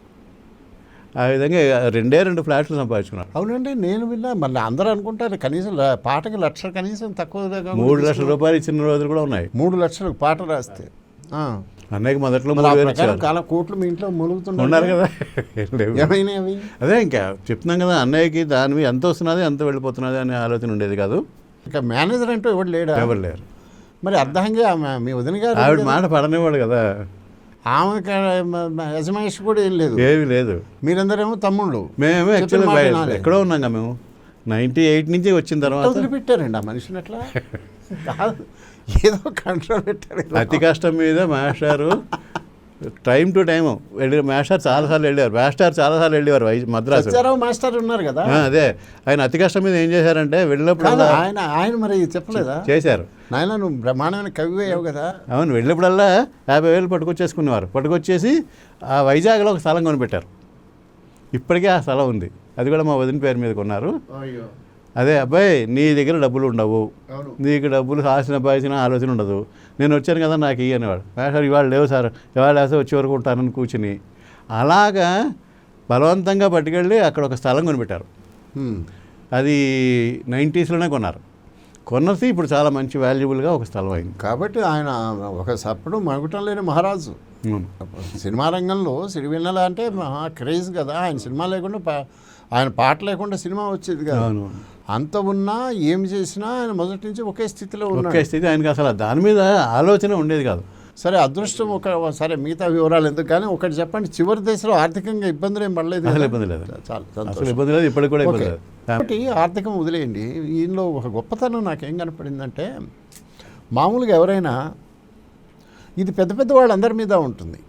ఆ విధంగా 2 ఫ్లాట్లు సంపాదించుకున్నాడు. అవునండి, నేను విన్నా. మళ్ళీ అందరూ అనుకుంటారు కనీసం పాటకి 1 లక్ష కనీసం తక్కువ, 3 లక్షల రూపాయలు ఇచ్చిన రోజులు కూడా ఉన్నాయి. 3 లక్షలకు పాట రాస్తే అన్నయ్యకి మొదట్లో కోట్లు మీ ఇంట్లో ఉన్నారు కదా. ఏమైనా అవి అదే ఇంకా చెప్తున్నాం కదా, అన్నయ్యకి దాని ఎంత వస్తున్నది ఎంత వెళ్ళిపోతున్నది అనే ఆలోచన ఉండేది కాదు. ఇంకా మేనేజర్ అంటూ ఎవరు లేరు. మరి అర్థంగా మీ వదిన గారు ఆవిడ మాట పడనివాడు కదా. ఆమె యజమాయిషి కూడా ఏమీ లేదు. మీరందరేమో తమ్ముళ్ళు, మేమేమో యాక్చువల్గా ఎక్కడో ఉన్నాం. మేము 98 నుంచి వచ్చిన తర్వాత వదిలిపెట్టారండి ఆ మనిషిని. అట్లా కాదు, ఏదో కంట్రోల్ పెట్టారు. అతి కష్టం మీద మాస్టారు టైం టు టైం మాస్టర్ చాలాసార్లు వెళ్ళేవారు మద్రాసు. మాస్టర్ ఉన్నారు కదా. అదే ఆయన అతి కష్టం మీద ఏం చేశారంటే వెళ్ళినప్పుడు ఆయన మరి చెప్పలేదా చేశారు, నాయన నువ్వు బ్రహ్మాండమైన కవి అయ్యావు కదా. అవును, వెళ్ళినప్పుడల్లా 50,000 పట్టుకొచ్చేసుకునేవారు. పట్టుకొచ్చేసి ఆ వైజాగ్లో ఒక స్థలం కొనిపెట్టారు. ఇప్పటికే ఆ స్థలం ఉంది. అది కూడా మా వదిన పేరు మీద కొన్నారు. అదే అబ్బాయి నీ దగ్గర డబ్బులు ఉండవు, నీకు డబ్బులు ఆశిన ఆలోచన ఉండదు, నేను వచ్చాను కదా నాకు ఇయ్యి అనేవాడు. సార్ ఇవాళ లేవు సార్, ఇవాళ వేస్తే వచ్చే వరకు ఉంటానని కూర్చుని అలాగా బలవంతంగా పట్టుకెళ్ళి అక్కడ ఒక స్థలం కొనిపెట్టారు. అది 90s కొన్నారు. కొన్నది ఇప్పుడు చాలా మంచి వాల్యుబుల్గా ఒక స్థలం అయింది. కాబట్టి ఆయన ఒకప్పుడు మగుటం లేని మహారాజు. సినిమా రంగంలో సిరివెన్నెల అంటే మహా క్రేజ్ కదా. ఆయన సినిమా లేకుండా ఆయన పాట లేకుండా సినిమా వచ్చేది కదా. అంత ఉన్నా ఏం చేసినా ఆయన మొదటి నుంచి ఒకే స్థితిలో ఉన్నాడు. ఒకే స్థితి. ఆయనకి అసలు దాని మీద ఆలోచన ఉండేది కాదు. సరే, అదృష్టం సరే మిగతా వివరాలు ఎందుకు కానీ ఒకటి చెప్పండి, చివరి దశలో ఆర్థికంగా ఇబ్బందులు ఏం పడలేదు? అసలు ఇబ్బంది లేదు, చాలా ఇబ్బంది లేదు, ఇప్పటికి కూడా ఇబ్బంది లేదు. కాబట్టి ఆర్థికం వదిలేయండి. ఈయనలో ఒక గొప్పతనం నాకేం కనపడిందంటే, మామూలుగా ఎవరైనా ఇది పెద్ద పెద్ద వాళ్ళందరి మీద ఉంటుంది.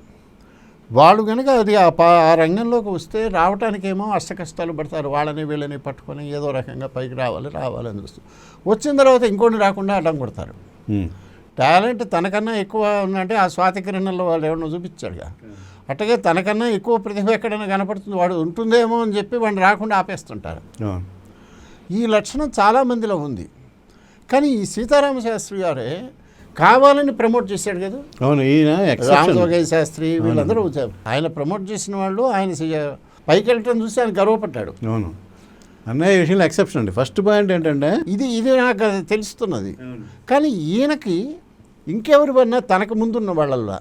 వాళ్ళు కనుక అది ఆ రంగంలోకి వస్తే రావటానికేమో అష్ట కష్టాలు పడతారు. వాళ్ళని వీళ్ళని పట్టుకొని ఏదో రకంగా పైకి రావాలని చూస్తారు. వచ్చిన తర్వాత ఇంకోటి రాకుండా అడ్డం కొడతారు. టాలెంట్ తనకన్నా ఎక్కువ ఉందంటే ఆ స్వాతి కిరణంలో వాళ్ళు ఎవరినో చూపించాడుగా, అట్టగే తనకన్నా ఎక్కువ ప్రతిభ ఎక్కడైనా కనపడుతుంది, వాడు ఉంటుందేమో అని చెప్పి వాడిని రాకుండా ఆపేస్తుంటారు. ఈ లక్షణం చాలామందిలో ఉంది. కానీ ఈ సీతారామ శాస్త్రి గారే కావాలని ప్రమోట్ చేశాడు కదా. అవును, ఈయన రామజోగయ్య శాస్త్రి వీళ్ళందరూ ఆయన ప్రమోట్ చేసిన వాళ్ళు ఆయన పైకి వెళ్ళటం చూసి ఆయన గర్వపడ్డాడు. అవును, అన్నయ్య విషయంలో ఎక్సెప్షన్ అండి. ఫస్ట్ పాయింట్ ఏంటంటే ఇది నాకు తెలుస్తున్నది. కానీ ఈయనకి ఇంకెవరి వన్నా తనకు ముందున్న వాళ్ళల్లో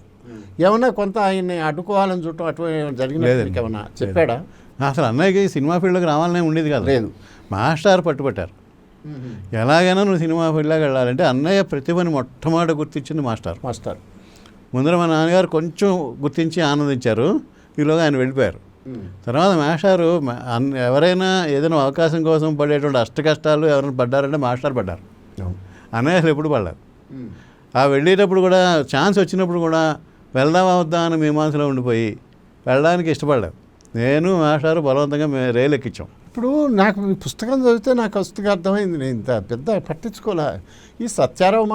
ఏమన్నా కొంత ఆయన్ని అడ్డుకోవాలని చూడటం అటువంటి జరిగినట్టు ఏమన్నా చెప్పాడా? అసలు అన్నయ్యకి సినిమా ఫీల్డ్లోకి రావాలనే ఉండేది కాదు. లేదు, మాస్టర్ పట్టుబట్టారు. ఎలాగైనా నువ్వు సినిమా ఫీల్డ్లోకి వెళ్ళాలంటే అన్నయ్య ప్రతిభని మొట్టమొదటి గుర్తించింది మాస్టర్. ముందర మా నాన్నగారు కొంచెం గుర్తించి ఆనందించారు, ఈలోగా ఆయన వెళ్ళిపోయారు. తర్వాత మాస్టారు ఎవరైనా ఏదైనా అవకాశం కోసం పడేటువంటి అష్ట కష్టాలు ఎవరైనా పడ్డారంటే మాస్టర్ పడ్డారు. అన్నయ్య అసలు ఎప్పుడు పడ్డారు. ఆ వెళ్ళేటప్పుడు కూడా ఛాన్స్ వచ్చినప్పుడు కూడా వెళ్దామా వద్దా అని మీమాంసలో ఉండిపోయి వెళ్ళడానికి ఇష్టపడ్డారు. నేను మాస్టారు బలవంతంగా రైలు ఎక్కించాం. ఇప్పుడు నాకు ఈ పుస్తకం చదివితే నాకు వస్తుగా అర్థమైంది. నేను ఇంత పెద్ద పట్టించుకోలే. ఈ సత్యారావు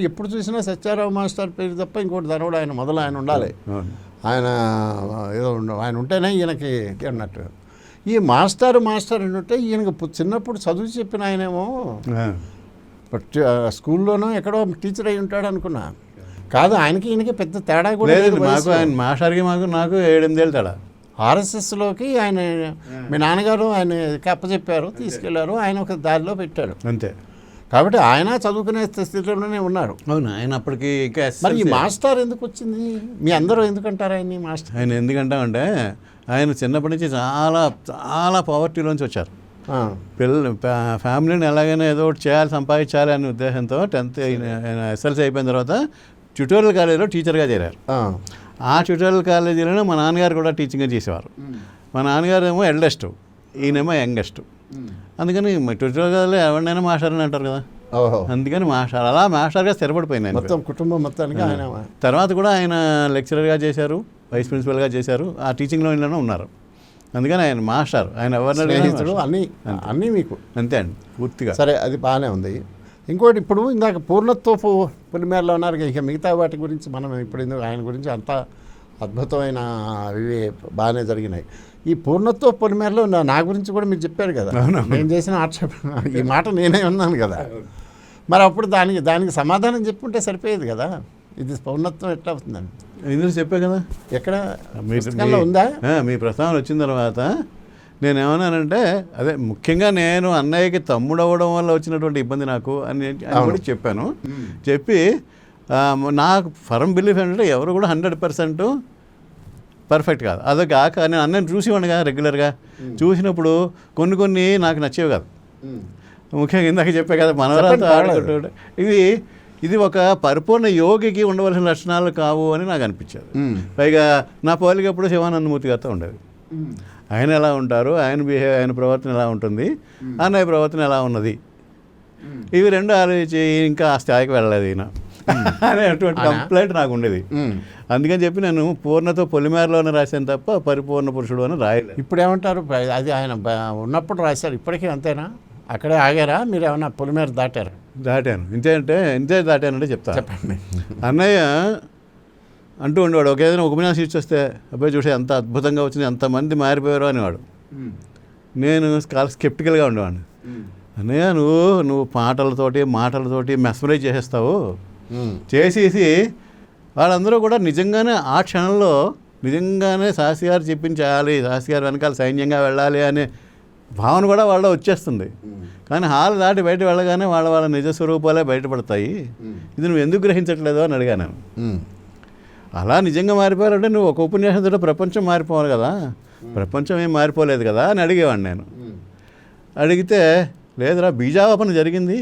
ఎప్పుడు చూసినా సత్యారావు మాస్టర్ పేరు తప్ప ఇంకోటి దాని ఆయన మొదలు ఆయన ఉండాలి. ఆయన ఏదో ఆయన ఉంటేనే ఈయనకి అన్నట్టు. ఈ మాస్టర్ అంటే ఈయనకు చిన్నప్పుడు చదువు చెప్పిన ఆయనేమో స్కూల్లోనూ ఎక్కడో టీచర్ అయి ఉంటాడు అనుకున్నా. కాదు, ఆయనకి ఈయనకి పెద్ద తేడా కూడా లేదు. మాకు ఆయన మాస్టర్కి నాకు 7-8 ఏళ్ళు తేడా. ఆర్ఎస్ఎస్లోకి ఆయన మీ నాన్నగారు ఆయన అప్పచెప్పారు, తీసుకెళ్లారు, ఆయన ఒక దారిలో పెట్టాడు అంతే. కాబట్టి ఆయన చదువుకునే స్థితిలోనే ఉన్నారు. అవును, ఆయన అప్పటికి ఇంకా. మరి ఈ మాస్టర్ ఎందుకు వచ్చింది? మీ అందరూ ఎందుకంటారు ఆయన్ని మాస్టర్? ఆయన ఎందుకంటామంటే ఆయన చిన్నప్పటి నుంచి చాలా చాలా పవర్టీలోంచి వచ్చారు. ఫ్యామిలీని ఎలాగైనా ఏదో ఒకటి చేయాలి, సంపాదించాలి అనే ఉద్దేశంతో 10th ఆయన ఎస్ఎల్సీ అయిపోయిన తర్వాత ట్యూటోరియల్ కాలేజీలో టీచర్గా చేరారు. ఆ ట్యూటోరియల్ కాలేజీలోనే మా నాన్నగారు కూడా టీచింగ్గా చేసేవారు. మా నాన్నగారు ఏమో ఎల్డెస్ట్, ఈయనేమో యంగెస్ట్. అందుకని ట్యూటోరియల్ కాలేజీలో ఎవరినైనా మాస్టర్ అని అంటారు కదా, అందుకని అలా మాస్టర్గా స్థిరపడిపోయింది మొత్తం కుటుంబం మొత్తానికి. ఆయన తర్వాత కూడా ఆయన లెక్చరర్గా చేశారు, వైస్ ప్రిన్సిపల్గా చేశారు, ఆ టీచింగ్ లైన్లోనే ఉన్నారు. అందుకని ఆయన మాస్టర్, ఆయన ఎవరిని అన్నీ మీకు అంతే అండి పూర్తిగా. సరే, అది బాగానే ఉంది. ఇంకోటి, ఇప్పుడు ఇందాక పూర్ణత్వపు పొలిమేరలో ఉన్నారు, ఇక మిగతా వాటి గురించి మనం ఇప్పుడు ఆయన గురించి అంత అద్భుతమైన ఇవి బాగానే జరిగినాయి. ఈ పూర్ణత్వ పొలిమేరలో నా గురించి కూడా మీరు చెప్పారు కదా, నేను చేసిన ఆక్షేపణ, ఈ మాట నేనే ఉన్నాను కదా. మరి అప్పుడు దానికి సమాధానం చెప్పుంటే సరిపోయేది కదా. ఇది పూర్ణత్వం ఎట్లా అవుతుందండి? ఇందులో చెప్పే కదా. ఎక్కడ ఉందా? మీ ప్రస్తావన వచ్చిన తర్వాత నేనేమన్నానంటే, అదే ముఖ్యంగా నేను అన్నయ్యకి తమ్ముడు అవ్వడం వల్ల వచ్చినటువంటి ఇబ్బంది నాకు అని కూడా చెప్పాను. చెప్పి నాకు ఫర్మ్ బిలీఫ్ ఏంటంటే ఎవరు కూడా 100% పర్ఫెక్ట్ కాదు. అదే కాక నేను అన్నయ్యని చూసేవాడిని కదా రెగ్యులర్గా. చూసినప్పుడు కొన్ని నాకు నచ్చేవి కాదు. ముఖ్యంగా ఇందాక చెప్పే కదా మనవరాలతో ఆడుకుంటూ ఇది ఒక పరిపూర్ణ యోగికి ఉండవలసిన లక్షణాలు కావు అని నాకు అనిపించేది. పైగా నా పోలికప్పుడు శివానందమూర్తి గారితో ఉండేది. ఆయన ఎలా ఉంటారు, ఆయన ప్రవర్తన ఎలా ఉంటుంది, అన్నయ్య ప్రవర్తన ఎలా ఉన్నది, ఇవి రెండు ఆలోచించి ఇంకా ఆ స్థాయికి వెళ్ళలేదు ఈయన అనేటువంటి కంప్లైంట్ నాకు ఉండేది. అందుకని చెప్పి నేను పూర్ణతో పొలిమేరలోనే రాశాను తప్ప పరిపూర్ణ పురుషుడు అని రాయలేదు. ఇప్పుడు ఏమంటారు, అది ఆయన ఉన్నప్పుడు రాశారు, ఇప్పటికీ అంతేనా? అక్కడే ఆగారా? మీరు ఏమన్నా పొలిమేర దాటాను. ఇంతే దాటానంటే చెప్పండి. అన్నయ్య అంటూ ఉండేవాడు, ఏదైనా ఉపన్యాసం ఇచ్చి వస్తే అబ్బాయి చూసే ఎంత అద్భుతంగా వచ్చింది, ఎంతమంది మారిపోయారు అనేవాడు. నేను చాలా స్కెప్టికల్గా ఉండేవాడిని. అన్నయ్య నువ్వు మాటలతోటి మెస్మరైజ్ చేసేస్తావు. చేసేసి వాళ్ళందరూ కూడా నిజంగానే ఆ క్షణంలో నిజంగానే శాస్త్రి గారు చెప్పించాలి, శాస్త్రి గారు వెనకాల సైన్యంగా వెళ్ళాలి అనే భావన కూడా వాళ్ళలో వచ్చేస్తుంది. కానీ హాల్ దాటి బయట వెళ్ళగానే వాళ్ళ నిజ స్వరూపాలే బయటపడతాయి. ఇది నువ్వు ఎందుకు గ్రహించట్లేదు అని అడిగాను. అలా నిజంగా మారిపోవాలంటే నువ్వు ఒక ఉపన్యాసంతో ప్రపంచం మారిపోవాలి కదా, ప్రపంచం ఏం మారిపోలేదు కదా అని అడిగేవాడిని నేను. అడిగితే లేదురా బీజావాపన జరిగింది,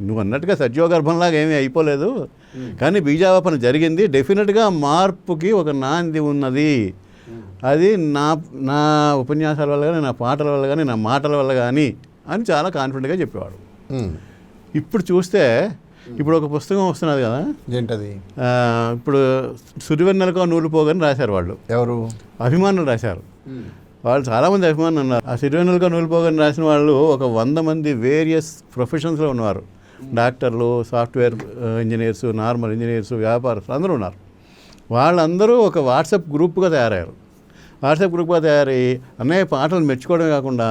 నువ్వు అన్నట్టుగా సజ్జోగర్భంలాగా ఏమీ అయిపోలేదు, కానీ బీజావాపన జరిగింది, డెఫినెట్గా మార్పుకి ఒక నాంది ఉన్నది. అది నా ఉపన్యాసాల వల్ల కానీ, నా పాటల వల్ల కానీ, నా మాటల వల్ల కానీ అని చాలా కాన్ఫిడెంట్గా చెప్పేవాడు. ఇప్పుడు చూస్తే ఇప్పుడు ఒక పుస్తకం వస్తున్నది కదా, ఏంటది? ఇప్పుడు సురివెన్నెలకో నూలు పోగని రాశారు వాళ్ళు. ఎవరు? అభిమానులు రాశారు. వాళ్ళు చాలామంది అభిమానులు ఉన్నారు. ఆ సిరివెన్నెలకో నూలు పోగని రాసిన వాళ్ళు ఒక 100 మంది వేరియస్ ప్రొఫెషన్స్లో ఉన్నారు. డాక్టర్లు, సాఫ్ట్వేర్ ఇంజనీర్స్, నార్మల్ ఇంజనీర్స్, వ్యాపారస్తులు అందరూ ఉన్నారు. వాళ్ళందరూ ఒక వాట్సాప్ గ్రూప్గా తయారయ్యారు. వాట్సాప్ గ్రూప్గా తయారయ్యి అన్నయ్య పాటలు మెచ్చుకోవడం కాకుండా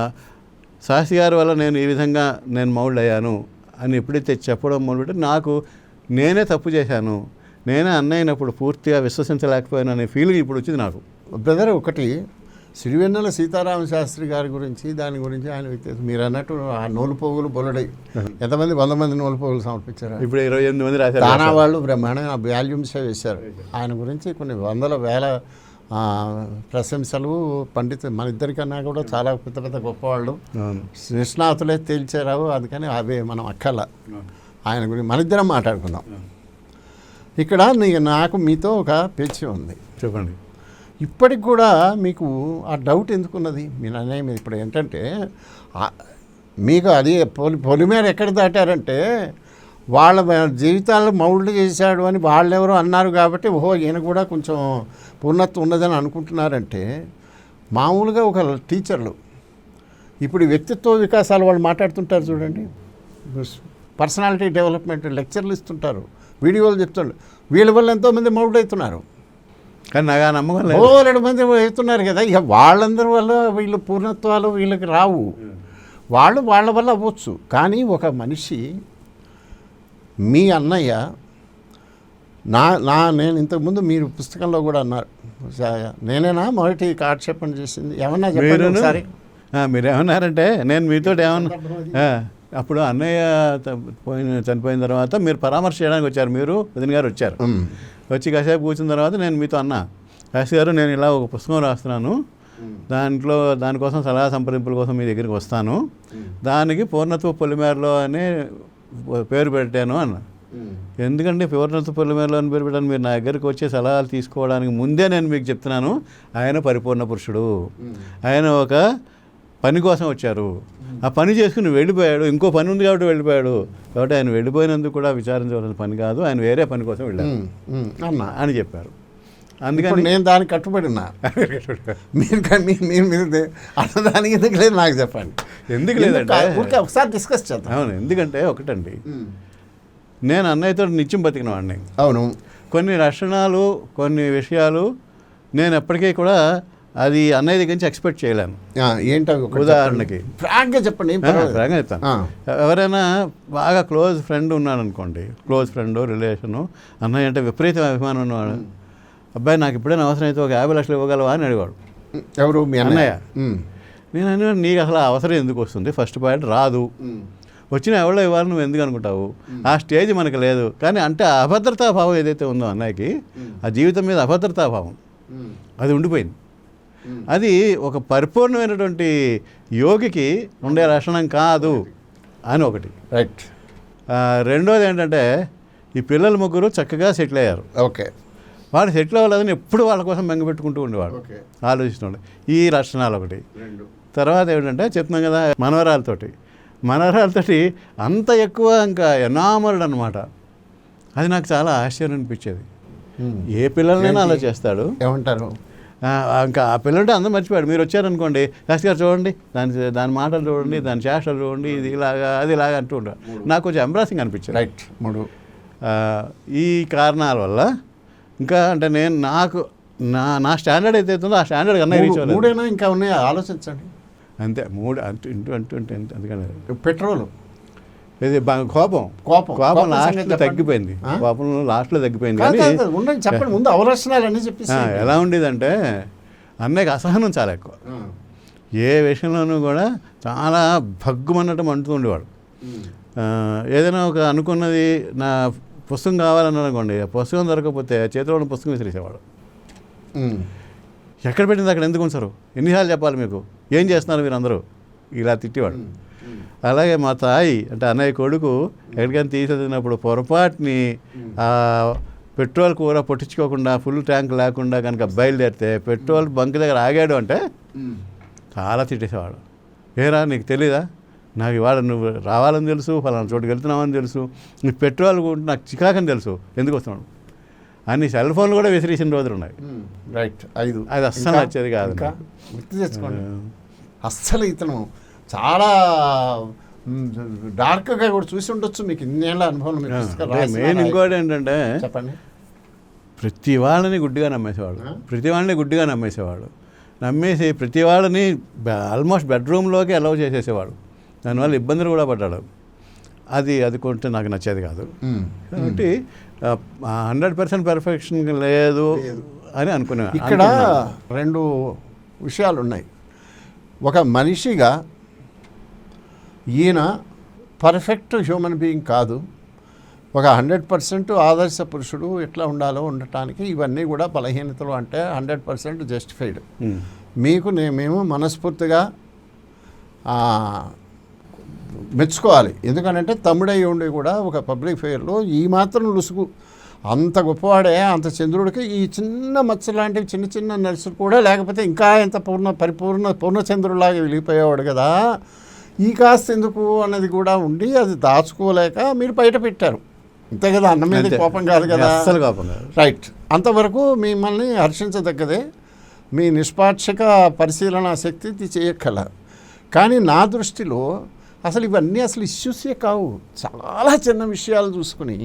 శాస్త్రి గారి వల్ల నేను ఈ విధంగా మౌల్డ్ అయ్యాను అని ఎప్పుడైతే చెప్పడం మొదలుపెట్టి నాకు నేనే తప్పు చేశాను, నేనే అన్నయ్యనప్పుడు పూర్తిగా విశ్వసించలేకపోయాను అనే ఫీలింగ్ ఇప్పుడు వచ్చింది నాకు. బ్రదర్, ఒకటి సిరివెన్నెల సీతారామ శాస్త్రి గారి గురించి, దాని గురించి ఆయన వ్యక్తి మీరు అన్నట్టు ఆ నూలు పోగులు బొలడై ఎంతమంది 100 మంది నూలు పోగులు సమర్పించారు. ఇప్పుడు 28 మంది రాశారు. తానా వాళ్ళు బ్రహ్మాండంగా వాల్యూమ్సే వేశారు. ఆయన గురించి కొన్ని వందల వేల ప్రశంసలు. మన ఇద్దరికన్నా కూడా చాలా పెద్ద పెద్ద గొప్పవాళ్ళు, నిష్ణాతులే తేల్చారు. అందుకని అవే మనం అక్కల ఆయన గురించి మన ఇద్దరం మాట్లాడుకుందాం. ఇక్కడ నాకు మీతో ఒక పేచీ ఉంది. చెప్పండి. ఇప్పటికి కూడా మీకు ఆ డౌట్ ఎందుకున్నది మీ అన్నయ్య మీద? ఇప్పుడు ఏంటంటే మీకు అది పొలిమేర ఎక్కడ దాటారంటే వాళ్ళ జీవితాలను మౌల్డ్ చేశాడు అని వాళ్ళెవరో అన్నారు కాబట్టి ఓహో ఈయన కూడా కొంచెం పూర్ణత్వం ఉన్నదని అనుకుంటున్నారంటే, మామూలుగా ఒక టీచర్లు ఇప్పుడు వ్యక్తిత్వ వికాసాలు వాళ్ళు మాట్లాడుతుంటారు చూడండి, పర్సనాలిటీ డెవలప్మెంట్ లెక్చర్లు ఇస్తుంటారు, వీడియోలు చెప్తారు. వీళ్ళ వల్ల ఎంతోమంది మౌల్డ్ అవుతున్నారు. కానీ నాకు ఆ నమ్మకం లేదు. 2 మంది అవుతున్నారు కదా, ఇక వాళ్ళందరి వల్ల వీళ్ళు పూర్ణత్వాలు వీళ్ళకి రావు. వాళ్ళ వల్ల అవ్వచ్చు. కానీ ఒక మనిషి, మీ అన్నయ్య నేను ఇంతకుముందు మీరు పుస్తకంలో కూడా అన్నారు, నేనేనా మొదటి కాలక్షేపణ చేసింది ఏమన్నా చెప్పండి ఒకసారి. మీరేమన్నారంటే నేను మీతో ఏమన్నా, అప్పుడు అన్నయ్య చనిపోయిన తర్వాత మీరు పరామర్శ చేయడానికి వచ్చారు, మీరు వదిన గారు వచ్చారు. వచ్చి కాసేపు కూర్చున్న తర్వాత నేను మీతో అన్నా, శాస్త్రి గారు నేను ఇలా ఒక పుస్తకం రాస్తున్నాను, దానికోసం సలహా సంప్రదింపుల కోసం మీ దగ్గరికి వస్తాను, దానికి పూర్ణత్వ పొలిమేరలో అనే పేరు పెట్టాను అన్న. ఎందుకంటే పూర్ణత్వ పొలిమేరలో అని పేరు పెట్టాను, మీరు నా దగ్గరికి వచ్చే సలహాలు తీసుకోవడానికి ముందే నేను మీకు చెప్తున్నాను, ఆయన పరిపూర్ణ పురుషుడు, ఆయన ఒక పని కోసం వచ్చారు, ఆ పని చేసుకుని వెళ్ళిపోయాడు, ఇంకో పని ఉంది కాబట్టి వెళ్ళిపోయాడు, కాబట్టి ఆయన వెళ్ళిపోయినందుకు కూడా విచారించవలసిన పని కాదు, ఆయన వేరే పని కోసం వెళ్ళారు అన్నా అని చెప్పారు. అందుకని నేను దానికి కట్టుబడి ఉన్నా. మీరు అన్నదానికి ఎందుకు లేదు నాకు చెప్పండి. ఎందుకు లేదంటే ఒకసారి డిస్కస్ చేద్దాం. అవును, ఎందుకంటే ఒకటండి, నేను అన్నయ్యతో నిత్యం బతికిన వాడిని. అవును, కొన్ని లక్షణాలు, కొన్ని విషయాలు నేను ఎప్పటికీ కూడా అది అన్నయ్య దగ్గర నుంచి ఎక్స్పెక్ట్ చేయలేను. ఏంటవి? ఉదాహరణకి ఫ్రాంక్గా చెప్పండి. ఫ్రాంక్గా చెప్తాను. ఎవరైనా బాగా క్లోజ్ ఫ్రెండ్ ఉన్నాడు అనుకోండి, క్లోజ్ ఫ్రెండ్ రిలేషను, అన్నయ్య అంటే విపరీత అభిమానం ఉన్నవాడు, అబ్బాయి నాకు ఇప్పుడైనా అవసరం అయితే ఒక 50 లక్షలు ఇవ్వగలవా అని అడిగాడు. ఎవరు? మీ అన్నయ్య. నేను అన్నా, నీకు అసలు అవసరం ఎందుకు వస్తుంది? ఫస్ట్ పాయింట్ రాదు, వచ్చిన ఎవరో ఇవ్వాలి నువ్వు ఎందుకు అనుకుంటావు? ఆ స్టేజ్ మనకు లేదు. కానీ అంటే ఆ అభద్రతాభావం ఏదైతే ఉందో అన్నయ్యకి, ఆ జీవితం మీద అభద్రతాభావం అది ఉండిపోయింది. అది ఒక పరిపూర్ణమైనటువంటి యోగికి ఉండే లక్షణం కాదు అని ఒకటి. రైట్. రెండోది ఏంటంటే, ఈ పిల్లలు ముగ్గురు చక్కగా సెటిల్ అయ్యారు. ఓకే. వాడు సెటిల్ అవ్వలేదని ఎప్పుడు వాళ్ళ కోసం బెంగపెట్టుకుంటూ ఉండేవాడు, ఆలోచిస్తున్నాడు. ఈ లక్షణాలు ఒకటి. తర్వాత ఏమిటంటే చెప్తున్నాం కదా, మనవరాలతోటి అంత ఎక్కువ ఇంకా ఎనామర్డ్ అనమాట. అది నాకు చాలా ఆశ్చర్యం అనిపించేది. ఏ పిల్లలైనా అలా చేస్తాడు. ఏమంటారు? ఇంకా ఆ పిల్లలంటే అందరూ మర్చిపోయాడు. మీరు వచ్చారనుకోండి, శాస్త్రి గారు చూడండి, దాని మాటలు చూడండి, దాని చేష్టలు చూడండి, ఇది ఇలాగా అది ఇలాగా అంటూ ఉంటాడు. నాకు కొంచెం ఎంబ్రాసింగ్ అనిపించింది. రైట్. ఈ కారణాల వల్ల ఇంకా అంటే నేను నా స్టాండర్డ్ అయితే ఉందో ఆ స్టాండర్డ్ కన్నా రీచ్ అవ్వలేదు. మూడైనా ఇంకా ఉన్నాయా ఆలోచించండి. అంతే 3 అంటూ అందుకని పెట్రోల్ ఇది కోపం కోపం లాస్ట్లో సంగతి తగ్గిపోయింది. కోపం లాస్ట్లో తగ్గిపోయింది. కాదు, కానీ కాదు, ఉండండి, చెప్పండి ముందు అవలక్షణాలు అన్నీ చెప్పేసి. ఎలా ఉండేదంటే అన్నయ్యకి అసహనం చాలా ఎక్కువ. ఏ విషయంలోనూ కూడా చాలా భగ్గుమన్నట్టు అంటూ ఉండేవాడు. ఏదైనా ఒక అనుకున్నది నా పుస్తకం కావాలని అనుకోండి, పుస్తకం దొరకకపోతే చేతిలో ఉన్న పుస్తకం విసిరేసేవాడు. ఎక్కడ పెట్టింది అక్కడ ఎందుకు ఉంచారు, ఎన్నిసార్లు చెప్పాలి మీకు, ఏం చేస్తున్నారు మీరు అందరూ, ఇలా తిట్టేవాడు. అలాగే మా తాయి అంటే అన్నయ్య కొడుకు ఎక్కడికైనా తీసుకెళ్ళినప్పుడు పొరపాటుని పెట్రోల్ కూర పొట్టించుకోకుండా ఫుల్ ట్యాంక్ లేకుండా కనుక బయలుదేరితే పెట్రోల్ బంక్ దగ్గర ఆగాడు అంటే చాలా తిట్టేసేవాడు. ఏరా నీకు తెలీదా, నాకు ఇవాళ నువ్వు రావాలని తెలుసు, ఫలానా చోటుకి వెళ్తున్నావని తెలుసు, నీకు పెట్రోల్ నాకు చికాకని తెలుసు, ఎందుకు వస్తున్నాడు అన్ని సెల్ ఫోన్లు కూడా విసిరేసిన రోజులు ఉన్నాయి. రైట్. అది అస్సలు వచ్చేది కాదు. గుర్తు తెచ్చుకోండి, అస్సలు ఇతను చాలా డార్క్గా కూడా చూసి ఉండొచ్చు మీకు ఇన్నేళ్ళ అనుభవం. మెయిన్ ఇంకోటి ఏంటంటే చెప్పండి, ప్రతి వాళ్ళని గుడ్డిగా నమ్మేసేవాడు. నమ్మేసి ప్రతి వాళ్ళని ఆల్మోస్ట్ బెడ్రూమ్లోకి అలౌ చేసేసేవాడు. దానివల్ల ఇబ్బందులు కూడా పడ్డాడు. అది కొంచెం నాకు నచ్చేది కాదు. కాబట్టి 100% పర్ఫెక్షన్ లేదు అని అనుకున్నాను. ఇక్కడ 2 విషయాలు ఉన్నాయి. ఒక మనిషిగా ఈయన పర్ఫెక్ట్ హ్యూమన్ బీయింగ్ కాదు, ఒక 100% ఆదర్శ పురుషుడు ఎట్లా ఉండాలో ఉండటానికి ఇవన్నీ కూడా బలహీనతలు అంటే 100% జస్టిఫైడ్. మేము మనస్ఫూర్తిగా మెచ్చుకోవాలి. ఎందుకంటే తమ్ముడై ఉండి కూడా ఒక పబ్లిక్ ఫెయిర్లో ఈ మాత్రం లుసుగు, అంత గొప్పవాడే, అంత చంద్రుడికి ఈ చిన్న మచ్చ లాంటివి చిన్న చిన్న నర్సులు కూడా లేకపోతే ఇంకా ఎంత పూర్ణచంద్రుడిలాగా వెలిగిపోయేవాడు కదా, ఈ కాస్త ఎందుకు అన్నది కూడా ఉండి అది దాచుకోలేక మీరు బయట పెట్టారు. అంతే కదా, అన్న మీద కోపం కాదు కదా, అస్సలు కోపం కాదు. రైట్. అంతవరకు మిమ్మల్ని హర్షించదగ్గదే, మీ నిష్పాక్షిక పరిశీలన శక్తి ఇది చేయక్కల. కానీ నా దృష్టిలో అసలు ఇవన్నీ అసలు ఇష్యూసే కావు. చాలా చిన్న విషయాలు చూసుకుని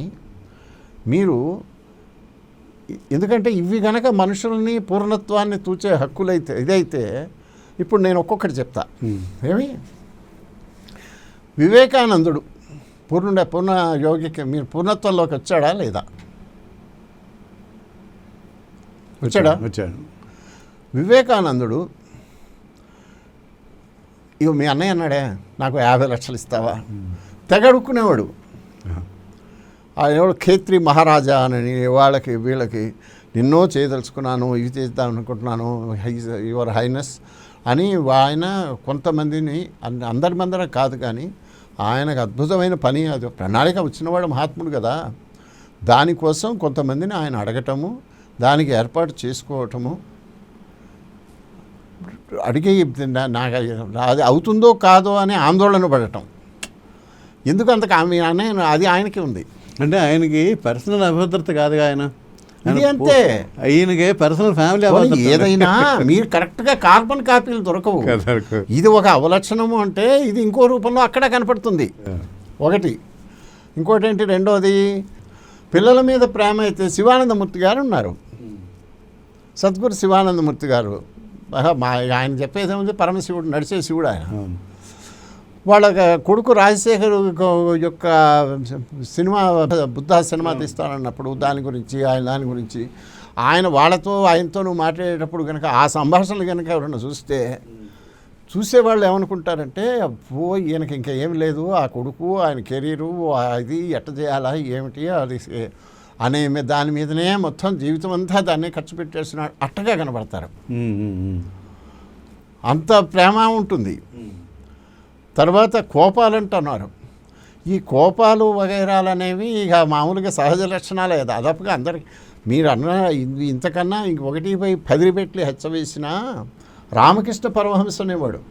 మీరు, ఎందుకంటే ఇవి గనక మనుషుల్ని పూర్ణత్వాన్ని తూచే హక్కులైతే ఇదైతే, ఇప్పుడు నేను ఒక్కొక్కటి చెప్తా. ఏమి వివేకానందుడు పూర్ణ యోగికి మీరు పూర్ణత్వంలోకి వచ్చాడా లేదా? వచ్చాడు. వివేకానందుడు ఇగో మీ అన్నయ్య అన్నాడే నాకు 50 లక్షలు ఇస్తావా, తెగడుక్కునేవాడు. ఎవడు ఖేత్రి మహారాజా అని వాళ్ళకి వీళ్ళకి నిన్నో చేయదలుచుకున్నాను, ఇవి చేద్దాం అనుకుంటున్నాను, యువర్ హైనెస్ అని ఆయన కొంతమందిని, అందరి మందరం కాదు కానీ ఆయనకు అద్భుతమైన పని, అది ప్రణాళిక వచ్చినవాడు మహాత్ముడు కదా, దానికోసం కొంతమందిని ఆయన అడగటము, దానికి ఏర్పాటు చేసుకోవటము, అడిగి నాకు అది అవుతుందో కాదో అని ఆందోళన పడటం. ఎందుకు అంత అది ఆయనకి ఉంది అంటే ఆయనకి పర్సనల్ అభద్రత కాదుగా ఆయన, ఇది అంతే. ఈయనకి పర్సనల్ ఫ్యామిలీ ఏదైనా మీరు కరెక్ట్గా కార్బన్ కాపీలు దొరకవు. ఇది ఒక అవలక్షణము అంటే ఇది ఇంకో రూపంలో అక్కడ కనపడుతుంది ఒకటి. ఇంకోటి ఏంటి, రెండోది పిల్లల మీద ప్రేమ అయితే శివానందమూర్తి గారు ఉన్నారు, సద్గురు శివానందమూర్తి గారు. ఆయన చెప్పేది ఏముంది, పరమశివుడు, నడిచే శివుడు ఆయన. వాళ్ళ కొడుకు రాజశేఖర్ యొక్క సినిమా బుద్ధ సినిమా తీస్తానన్నప్పుడు దాని గురించి ఆయన వాళ్ళతో ఆయనతో మాట్లాడేటప్పుడు కనుక ఆ సంభాషణలు కనుక ఎవరన్నా చూసేవాళ్ళు ఏమనుకుంటారంటే, అబ్బో ఈయనకి ఇంకా ఏమి లేదు, ఆ కొడుకు ఆయన కెరీరు అది ఎట్ట చేయాలా ఏమిటి అది అనే దాని మీదనే మొత్తం జీవితం అంతా దాన్నే ఖర్చు పెట్టేస్తున్నాడు అట్టగా కనబడతారు. అంత ప్రేమ ఉంటుంది. తర్వాత కోపాలు అంటున్నారు. ఈ కోపాలు వగైరాలు అనేవి ఇక మామూలుగా సహజ లక్షణాలే, దాదాపుగా అందరికి. మీరు అన్న ఇంతకన్నా 1/10 రెట్లు హెచ్చవేసిన రామకృష్ణ పరమహంస అనేవాడు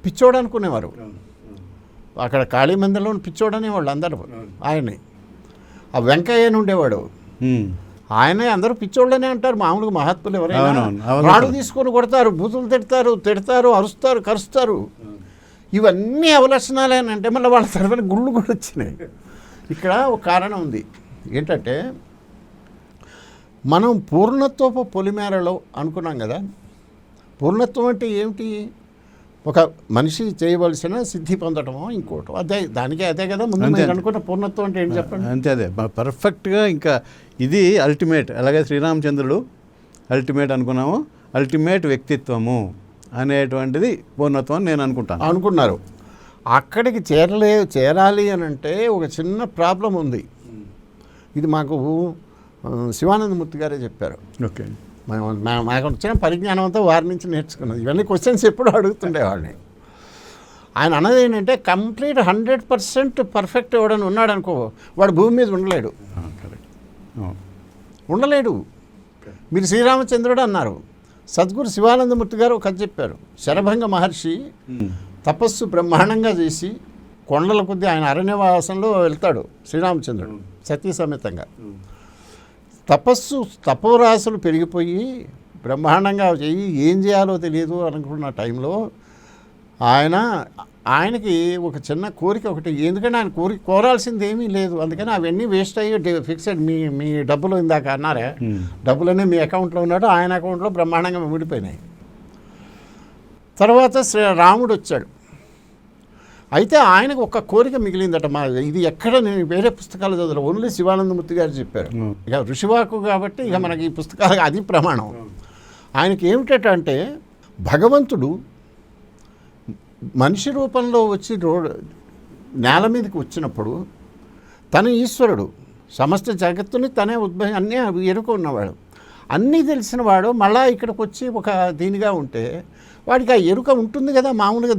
పిచ్చోడు అనుకునేవారు. అక్కడ కాళీ మందిరంలో పిచ్చోడు అనేవాళ్ళు అందరూ ఆయన్ని. ఆ వెంకయ్యని ఉండేవాడు, ఆయనే అందరూ పిచ్చోళ్ళనే అంటారు మామూలుగా మహాత్ములు ఎవరైనా. రాడు తీసుకొని కొడతారు, బూతులు తిడతారు, అరుస్తారు, కరుస్తారు. ఇవన్నీ అవలక్షణాలేనంటే మళ్ళీ వాళ్ళ తరఫున గుళ్ళు కూడా వచ్చినాయి. ఇక్కడ ఒక కారణం ఉంది ఏంటంటే, మనం పూర్ణత్వపు పొలిమేరలో అనుకున్నాం కదా, పూర్ణత్వం అంటే ఏమిటి? ఒక మనిషి చేయవలసిన సిద్ధి పొందటమో ఇంకోటో, అదే అదే కదా ముందు అంతే. మీరు అనుకున్న పూర్ణత్వం అంటే ఏంటి చెప్పండి? అంతే, అదే పర్ఫెక్ట్గా. ఇంకా ఇది అల్టిమేట్. అలాగే శ్రీరామచంద్రుడు అల్టిమేట్ అనుకున్నాము, అల్టిమేట్ వ్యక్తిత్వము అనేటువంటిది పూర్ణత్వం అని నేను అనుకున్నారు. అక్కడికి చేరాలి అని అంటే ఒక చిన్న ప్రాబ్లం ఉంది. ఇది మాకు శివానందమూర్తి గారే చెప్పారు. ఓకే. మాకు వచ్చిన పరిజ్ఞానం అంతా వారి నుంచి నేర్చుకున్నది. ఇవన్నీ క్వశ్చన్స్ ఎప్పుడు అడుగుతుండేవాడిని. ఆయన అన్నది ఏంటంటే కంప్లీట్ 100% పర్ఫెక్ట్ ఎవడని ఉన్నాడు అనుకో, వాడు భూమి మీద ఉండలేడు. ఉండలేడు. మీరు శ్రీరామచంద్రుడు అన్నారు, సద్గురు శివానందమూర్తి గారు ఒక కథ చెప్పారు. శరభంగ మహర్షి తపస్సు బ్రహ్మాండంగా చేసి కొండల కొద్దీ ఆయన అరణ్యవాసంలో వెళ్తాడు శ్రీరామచంద్రుడు సతీ సమేతంగా. తపోరాశులు పెరిగిపోయి బ్రహ్మాండంగా చెయ్యి ఏం చేయాలో తెలియదు అనుకున్న టైంలో ఆయనకి ఒక చిన్న కోరిక ఒకటి. ఎందుకంటే ఆయన కోరాల్సింది ఏమీ లేదు. అందుకని అవన్నీ వేస్ట్ అయ్యి ఫిక్స్డ్. మీ డబ్బులు ఇందాక అన్నారే, డబ్బులన్నీ మీ అకౌంట్లో ఉన్నాడు, ఆయన అకౌంట్లో బ్రహ్మాండంగా ముడిపోయినాయి. తర్వాత రాముడు వచ్చాడు. అయితే ఆయనకు ఒక కోరిక మిగిలిందట. ఇది ఎక్కడ నేను వేరే పుస్తకాలు చదువుతాను, ఓన్లీ శివానందమూర్తి గారు చెప్పారు. ఇక ఋషివాకు కాబట్టి ఇక మనకి ఈ పుస్తకాలు అది ప్రమాణం. ఆయనకి ఏమిటంటే భగవంతుడు మనిషి రూపంలో వచ్చి నేల మీదకి వచ్చినప్పుడు తను ఈశ్వరుడు, సమస్త జగత్తుని తనే అన్నీ ఎరుక ఉన్నవాడు, అన్నీ తెలిసినవాడు. మళ్ళా ఇక్కడికి వచ్చి ఒక దీనిగా ఉంటే వాడికి ఆ ఎరుక ఉంటుంది కదా. మామూలుగా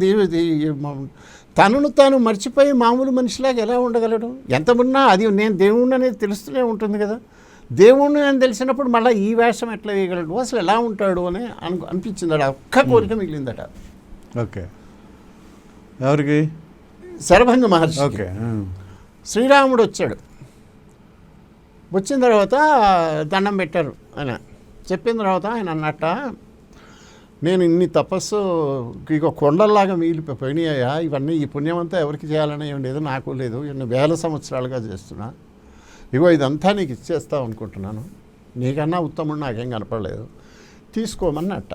తనను తాను మర్చిపోయి మామూలు మనిషిలాగా ఎలా ఉండగలడు? ఎంత ఉన్నా అది నేను దేవుణ్ణి అనేది తెలుస్తూనే ఉంటుంది కదా. దేవుణ్ణి అని తెలిసినప్పుడు మళ్ళీ ఈ వేషం ఎట్లా వేయగలడు, అసలు ఎలా ఉంటాడు అని అనిపించిందట. ఒక్క కోరిక మిగిలిందట. ఓకే. ఎవరికి? శరభంగ మహర్షి. ఓకే. శ్రీరాముడు వచ్చాడు. వచ్చిన తర్వాత దండం పెట్టారు. ఆయన చెప్పిన తర్వాత ఆయన అన్నట్ట, నేను ఇన్ని తపస్సు ఇక కొండల్లాగా మిగిలిపోయినాయా, ఇవన్నీ ఈ పుణ్యమంతా ఎవరికి చేయాలని ఏం లేదు, నాకు లేదు, ఇన్ని వేల సంవత్సరాలుగా చేస్తున్నా, ఇగో ఇదంతా నీకు ఇచ్చేస్తావు అనుకుంటున్నాను, నీకన్నా ఉత్తముడు నాకేం కనపడలేదు, తీసుకోమన్నట్ట.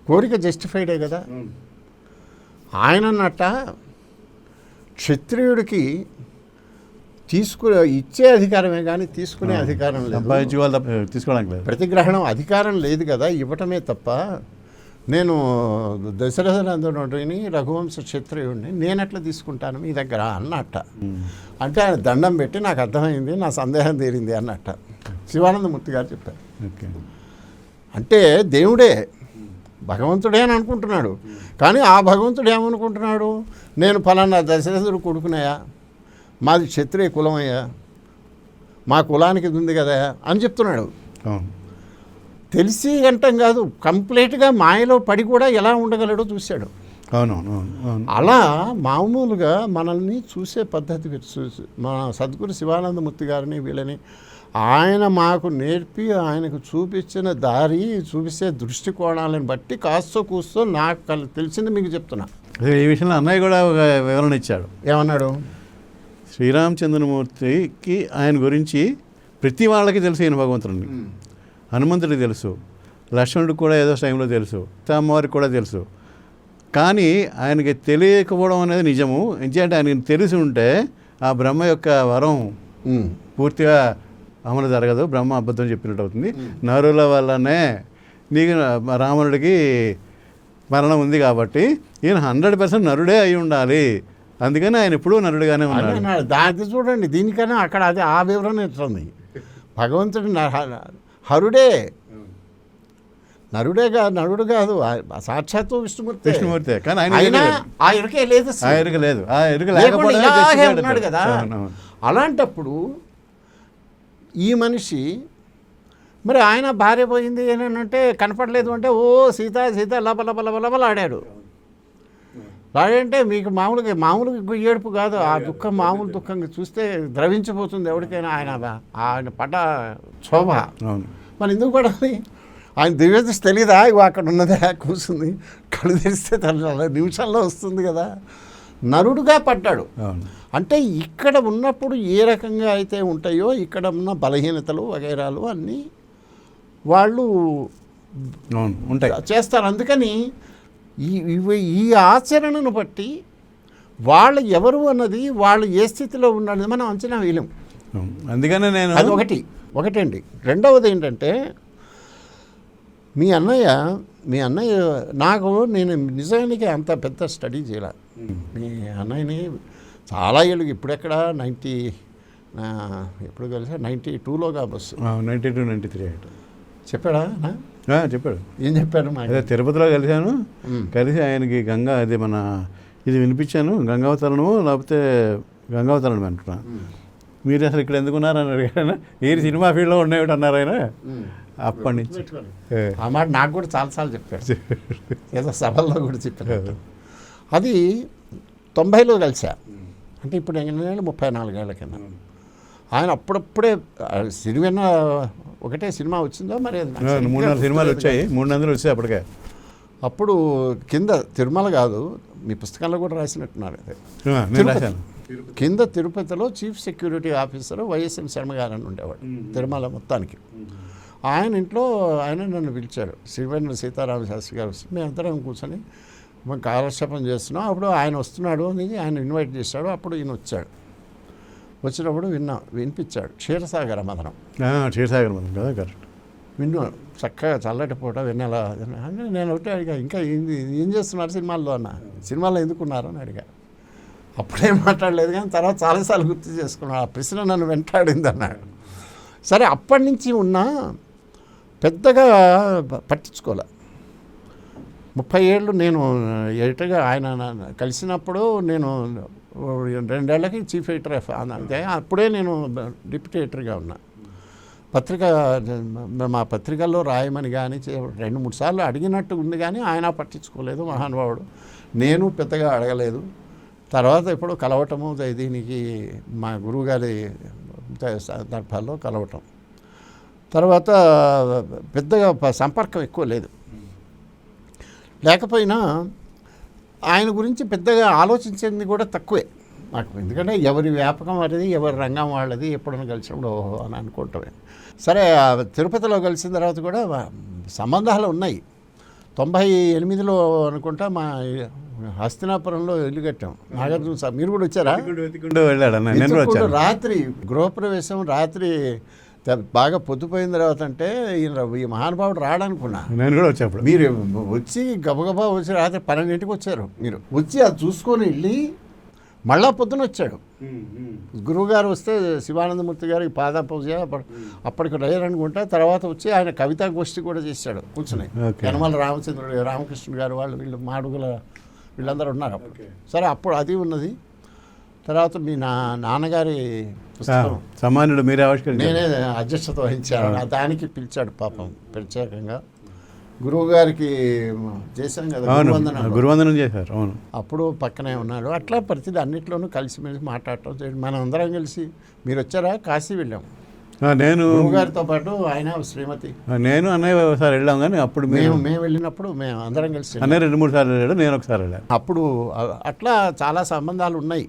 కోరిక జస్టిఫైడే కదా. ఆయన అన్నట్ట క్షత్రియుడికి ఇచ్చే అధికారమే కానీ తీసుకునే అధికారం లేదు, తీసుకోవడానికి లేదు, ప్రతిగ్రహణం అధికారం లేదు కదా, ఇవ్వటమే తప్ప. నేను దశరథనందనుడిని రఘువంశ క్షత్రియుడిని, నేను ఎట్లా తీసుకుంటాను మీ దగ్గర అన్నట్ట. అంటే ఆయన దండం పెట్టి నాకు అర్థమైంది, నా సందేహం తీరింది అన్నట్ట. శివానందమూర్తి గారు చెప్పారు. అంటే దేవుడే భగవంతుడే అని అనుకుంటున్నాడు, కానీ ఆ భగవంతుడు ఏమనుకుంటున్నాడు, నేను ఫలానా దశరథుడు కొడుకునయా, మాది క్షత్రియ కులమయ్యా, మా కులానికి ఇది ఉంది కదా అని చెప్తున్నాడు. తెలిసి గంటం కాదు, కంప్లీట్గా మాయలో పడి కూడా ఎలా ఉండగలడో చూశాడు. అలా మామూలుగా మనల్ని చూసే పద్ధతి మన సద్గురు శివానందమూర్తి గారిని వీళ్ళని ఆయన మాకు నేర్పి ఆయనకు చూపించిన దారి, చూపిస్తే దృష్టికోణాలను బట్టి కాస్తో కూస్తో నాకు తెలిసింది మీకు చెప్తున్నా. ఈ విషయంలో అన్నయ్య కూడా ఒక వివరణ ఇచ్చాడు. ఏమన్నాడు? శ్రీరామచంద్రమూర్తికి ఆయన గురించి ప్రతి వాళ్ళకి తెలుసు, ఈయన భగవంతుడిని. హనుమంతుడికి తెలుసు, లక్ష్మణుడికి కూడా ఏదో టైంలో తెలుసు, అమ్మవారికి కూడా తెలుసు. కానీ ఆయనకి తెలియకపోవడం అనేది నిజము. ఎందుకంటే ఆయనకి తెలిసి ఉంటే ఆ బ్రహ్మ యొక్క వరం పూర్తిగా అమలు జరగదు, బ్రహ్మ అబద్ధం చెప్పినట్టు అవుతుంది. నరుల వల్లనే నీకు రావణుడికి మరణం ఉంది కాబట్టి ఈయన 100% నరుడే అయి ఉండాలి, అందుకని ఆయన ఎప్పుడూ నరుడుగానే ఉన్నాడు. దాన్ని చూడండి, దీనికన్నా అక్కడ అది ఆ వివరణ ఇస్తుంది. భగవంతుడు హరుడే, నరుడే కాదు, నరుడు కాదు, సాక్షాత్తు విష్ణుమూర్తి. కానీ ఆయన ఆ ఎరుకే లేదు, ఆ ఎరుక లేదు, ఆ ఎరుక ఉన్నాడు కదా. అలాంటప్పుడు ఈ మనిషి మరి ఆయన భార్య పోయింది ఏంటంటే కనపడలేదు అంటే, ఓ సీత సీత లబలబలబలబల ఆడాడు. అంటే మీకు మామూలుగా ఏడుపు కాదు, ఆ దుఃఖం మామూలు దుఃఖంగా చూస్తే ద్రవించిపోతుంది ఎవరికైనా. ఆయన పడ్డ శోభ మరి ఎందుకు పడాలి? ఆయన దివ్యదృష్టి తెలీదా, ఇవి అక్కడ ఉన్నదే కూర్చుంది, కళ్ళు తెరిస్తే తన నిమిషాల్లో వస్తుంది కదా. నరుడుగా పడ్డాడు. అంటే ఇక్కడ ఉన్నప్పుడు ఏ రకంగా అయితే ఉంటాయో ఇక్కడ ఉన్న బలహీనతలు వగైరాలు అన్నీ వాళ్ళు అవును ఉంటాయి. చేస్తారు. అందుకని ఈ ఆచరణను బట్టి వాళ్ళు ఎవరు అన్నది, వాళ్ళు ఏ స్థితిలో ఉన్నది మనం అంచనా వేయలేం. అందుకనే నేను అది ఒకటండి. రెండవది ఏంటంటే మీ అన్నయ్య నేను నిజానికి అంత పెద్ద స్టడీ చేయాల. మీ అన్నయ్యని చాలా ఏళ్ళు, ఇప్పుడెక్కడ ఎప్పుడు కలిసా 92లోగా బస్సు 92, 93 చెప్పాడా? చెప్పాడు. ఏం చెప్పాడు? అదే తిరుపతిలో కలిశాను. కలిసి ఆయనకి ఇది ఇది వినిపించాను, గంగావతరణము లేకపోతే గంగావతరణం అంటున్నా. మీరు అసలు ఇక్కడ ఎందుకున్నారని అడిగాను. ఈ సినిమా ఫీల్డ్లో ఉండేవి అన్నారు ఆయన. అప్పటి నుంచి ఆ మాట నాకు కూడా చాలాసార్లు చెప్పాడు, ఏదో సభల్లో కూడా చెప్పాడు. అది 90లో కలిసా, అంటే ఇప్పుడు 34 ఏళ్ల కింద. ఆయన అప్పుడప్పుడే సినిమా ఒకటే సినిమా వచ్చిందో మరి 3-4 సినిమాలు వచ్చాయి, 300 వచ్చాయి అప్పటికే. అప్పుడు కింద తిరుమల కాదు, మీ పుస్తకంలో కూడా రాసినట్టున్నారు. అదే కింద తిరుపతిలో chief security officer YSM Sharma గారు అని ఉండేవాడు తిరుమల మొత్తానికి. ఆయన ఇంట్లో ఆయన నన్ను పిలిచాడు. శ్రీవేంద్ర సీతారామ శాస్త్రి గారు వస్తే మేమందరం కూర్చొని మేము కాలక్షేపం చేస్తున్నాం. అప్పుడు ఆయన వస్తున్నాడు అని ఆయన ఇన్వైట్ చేశాడు. అప్పుడు ఈయన వచ్చాడు. వచ్చినప్పుడు వినిపించాడు క్షీరసాగర మదనం. క్షీరసాగర మదనం కదా, కరెక్ట్. విన్నాను చక్కగా, చల్లటి పూట వెన్నెల. నేను ఒకటే అడిగా, ఇంకా ఏం చేస్తున్నారు సినిమాల్లో అన్న, సినిమాలో ఎందుకున్నారు అని అడిగా. అప్పుడేం మాట్లాడలేదు, కానీ తర్వాత చాలాసార్లు గుర్తు చేసుకున్నాడు. ఆ ప్రశ్న నన్ను వెంటాడింది అన్నాడు. సరే, అప్పటి నుంచి ఉన్నా పెద్దగా పట్టించుకోలే. 30 ఏళ్ళు నేను ఎడిటర్గా ఆయన కలిసినప్పుడు నేను 2 ఏళ్ళకి చీఫ్ ఎడిటర్ అంతే. అప్పుడే నేను డిప్యూటీ ఎడిటర్గా ఉన్నా. మా పత్రికల్లో రాయమని కానీ 2-3 సార్లు అడిగినట్టు ఉంది, కానీ ఆయన పట్టించుకోలేదు మహానుభావుడు. నేను పెద్దగా అడగలేదు. తర్వాత ఇప్పుడు కలవటము, దీనికి మా గురువుగారి సందర్భాల్లో కలవటం, తర్వాత పెద్దగా సంపర్కం ఎక్కువ లేదు. లేకపోయినా ఆయన గురించి పెద్దగా ఆలోచించేది కూడా తక్కువే నాకు. ఎందుకంటే ఎవరి వ్యాపకం వారిది, ఎవరి రంగం వాళ్ళది. ఎప్పుడైనా కలిసినప్పుడు ఓహో అని అనుకుంటామే. సరే, తిరుపతిలో కలిసిన తర్వాత కూడా సంబంధాలు ఉన్నాయి. 98లో అనుకుంటా మా హస్తినాపురంలో ఇల్లు కట్టాం. నాగార్జున సార్ మీరు కూడా వచ్చారా? రాత్రి గృహప్రవేశం, రాత్రి బాగా పొద్దుపోయిన తర్వాత అంటే ఈ మహానుభావుడు రాడనుకున్నా. నేను కూడా వచ్చేప్పుడు మీరు వచ్చి గబగబా వచ్చి రాత్రి 12ంటికి వచ్చారు. మీరు వచ్చి అది చూసుకొని వెళ్ళి మళ్ళా పొద్దున వచ్చాడు. గురువుగారు వస్తే శివానందమూర్తి గారికి పాద పూజ అప్పటికి లేరనుకుంటా. తర్వాత వచ్చి ఆయన కవితా గోష్ఠి కూడా చేశాడు కూర్చుని. యనమల రామచంద్రుడు, రామకృష్ణుడు గారు, వీళ్ళు మాడుగుల వీళ్ళందరూ ఉన్నారు అప్పుడు. సరే, అప్పుడు అది ఉన్నది. తర్వాత మీ నాన్నగారి పుస్తకం సామాన్యుడు మీరే నేనే అధ్యక్షత వహించాను. దానికి పిలిచాడు పాపం ప్రత్యేకంగా. గురువు గారికి చేశాం కదా, గురువందనం చేశారు. అవును, అప్పుడు పక్కనే ఉన్నాడు. అట్లా ప్రతిదీ అన్నింటిలోనూ కలిసిమెలిసి మాట్లాడటం. మనం అందరం కలిసి మీరు వచ్చారా? కాశీ వెళ్ళాం. నేను గారితో పాటు ఆయన, శ్రీమతి, నేను అన్నయ్య ఒకసారి వెళ్ళాం. కానీ అప్పుడు మేము వెళ్ళినప్పుడు మేము అందరం కలిసి అన్నయ్య 2-3 సార్లు వెళ్ళాడు, నేను ఒకసారి వెళ్ళాను. అప్పుడు అట్లా చాలా సంబంధాలు ఉన్నాయి.